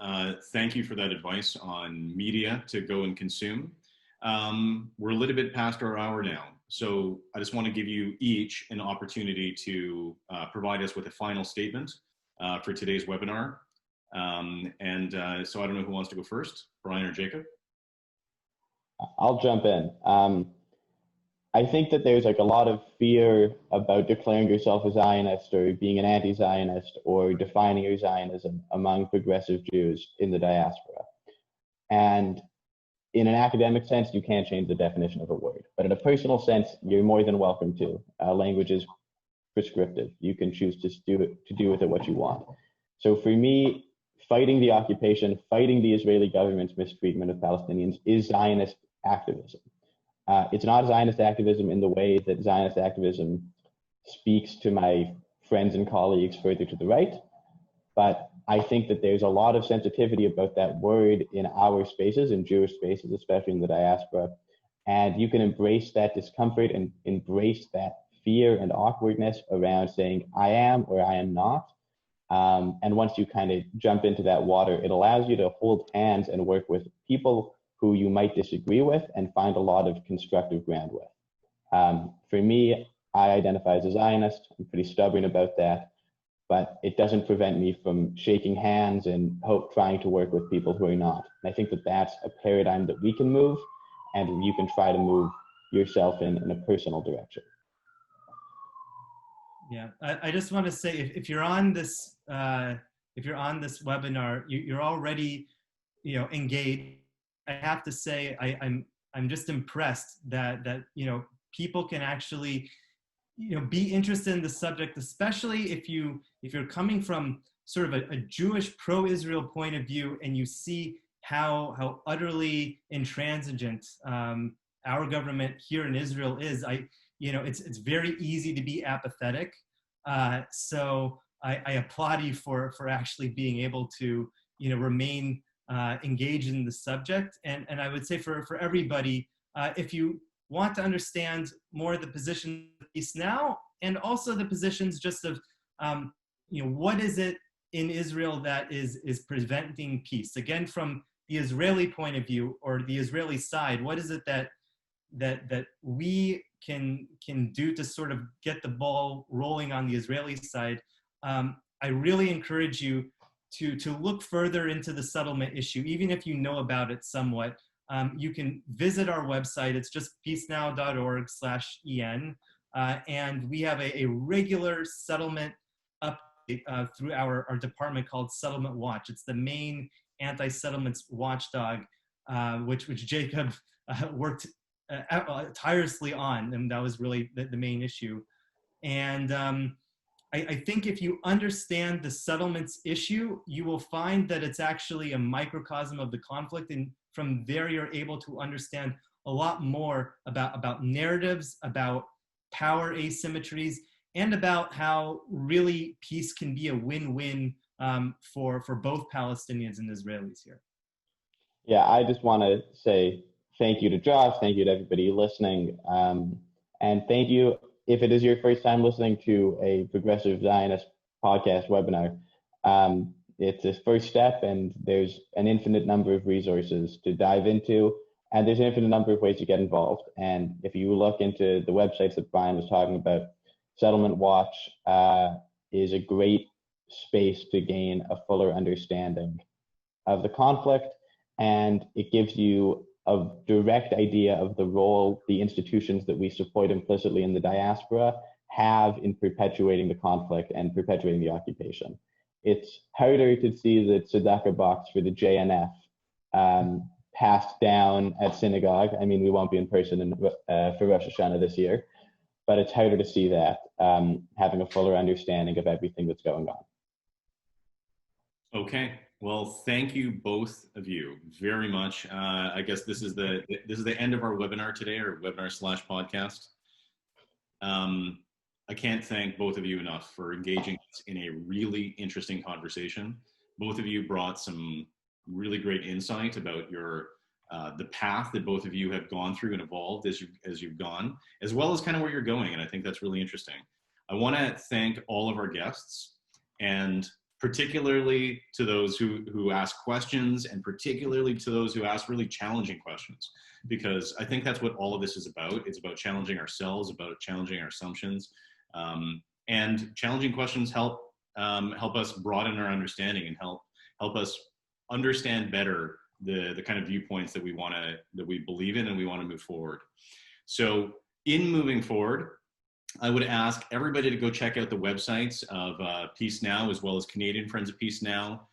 thank you for that advice on media to go and consume. We're a little bit past our hour now, so I just want to give you each an opportunity to provide us with a final statement for today's webinar. So I don't know who wants to go first, Brian or Jacob? I'll jump in. I think that there's like a lot of fear about declaring yourself a Zionist or being an anti-Zionist or defining your Zionism among progressive Jews in the diaspora. And in an academic sense, you can't change the definition of a word. But in a personal sense, you're more than welcome to. Language is prescriptive. You can choose to do with it what you want. So for me, fighting the occupation, fighting the Israeli government's mistreatment of Palestinians is Zionist activism. It's not Zionist activism in the way that Zionist activism speaks to my friends and colleagues further to the right, but I think that there's a lot of sensitivity about that word in our spaces, in Jewish spaces, especially in the diaspora, and you can embrace that discomfort and embrace that fear and awkwardness around saying, I am or I am not. And once you kind of jump into that water, it allows you to hold hands and work with people who you might disagree with and find a lot of constructive ground with. For me, I identify as a Zionist. I'm pretty stubborn about that, but it doesn't prevent me from shaking hands and trying to work with people who are not. And I think that that's a paradigm that we can move, and you can try to move yourself in a personal direction. Yeah, I just want to say, if you're on this webinar, you're already, engaged. I have to say, I'm just impressed that people can actually, be interested in the subject, especially if you're coming from sort of a Jewish pro-Israel point of view, and you see how utterly intransigent our government here in Israel is. It's very easy to be apathetic. So I applaud you for actually being able to, remain engaged in the subject. And I would say for everybody, if you want to understand more of the position of peace now, and also the positions just of, what is it in Israel that is preventing peace? Again, from the Israeli point of view, or the Israeli side, what is it that we can do to sort of get the ball rolling on the Israeli side? I really encourage you to look further into the settlement issue, even if you know about it somewhat. You can visit our website. It's just peacenow.org/en. And we have a regular settlement update through our department called Settlement Watch. It's the main anti-settlements watchdog, which Jacob worked tirelessly on, and that was really the main issue. And I think if you understand the settlements issue, you will find that it's actually a microcosm of the conflict, and from there you're able to understand a lot more about narratives, about power asymmetries, and about how really peace can be a win-win for both Palestinians and Israelis here. Yeah, I just want to say thank you to Josh, thank you to everybody listening, and thank you if it is your first time listening to a Progressive Zionist podcast webinar. It's a first step, and there's an infinite number of resources to dive into, and there's an infinite number of ways to get involved. And if you look into the websites that Brian was talking about, Settlement Watch is a great space to gain a fuller understanding of the conflict, and it gives you a direct idea of the role the institutions that we support implicitly in the diaspora have in perpetuating the conflict and perpetuating the occupation. It's harder to see the tzedakah box for the JNF passed down at synagogue. I mean, we won't be in person for Rosh Hashanah this year, but it's harder to see that, having a fuller understanding of everything that's going on. Okay, well, thank you both of you very much. I guess this is the end of our webinar today, or webinar/podcast. I can't thank both of you enough for engaging us in a really interesting conversation. Both of you brought some really great insight about your the path that both of you have gone through and evolved as you've gone, as well as kind of where you're going, and I think that's really interesting. I want to thank all of our guests, and particularly to those who ask questions, and particularly to those who ask really challenging questions, because I think that's what all of this is about. It's about challenging ourselves, about challenging our assumptions, and challenging questions help us broaden our understanding and help us understand better the kind of viewpoints that we believe in and we want to move forward. So in moving forward, I would ask everybody to go check out the websites of Peace Now, as well as Canadian Friends of Peace Now.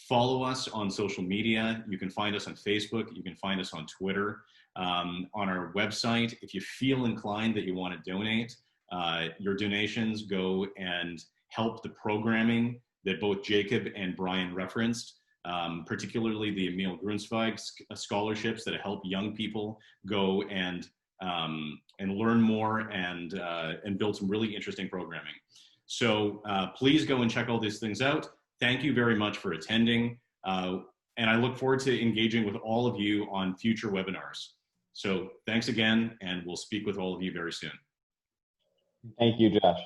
Follow us on social media. You can find us on Facebook. You can find us on Twitter. On our website, if you feel inclined that you want to donate, your donations go and help the programming that both Jacob and Brian referenced, particularly the Emil Grunzweig scholarships that help young people go and learn more and build some really interesting programming. So please go and check all these things out. Thank you very much for attending. And I look forward to engaging with all of you on future webinars. So thanks again, and we'll speak with all of you very soon. Thank you, Josh.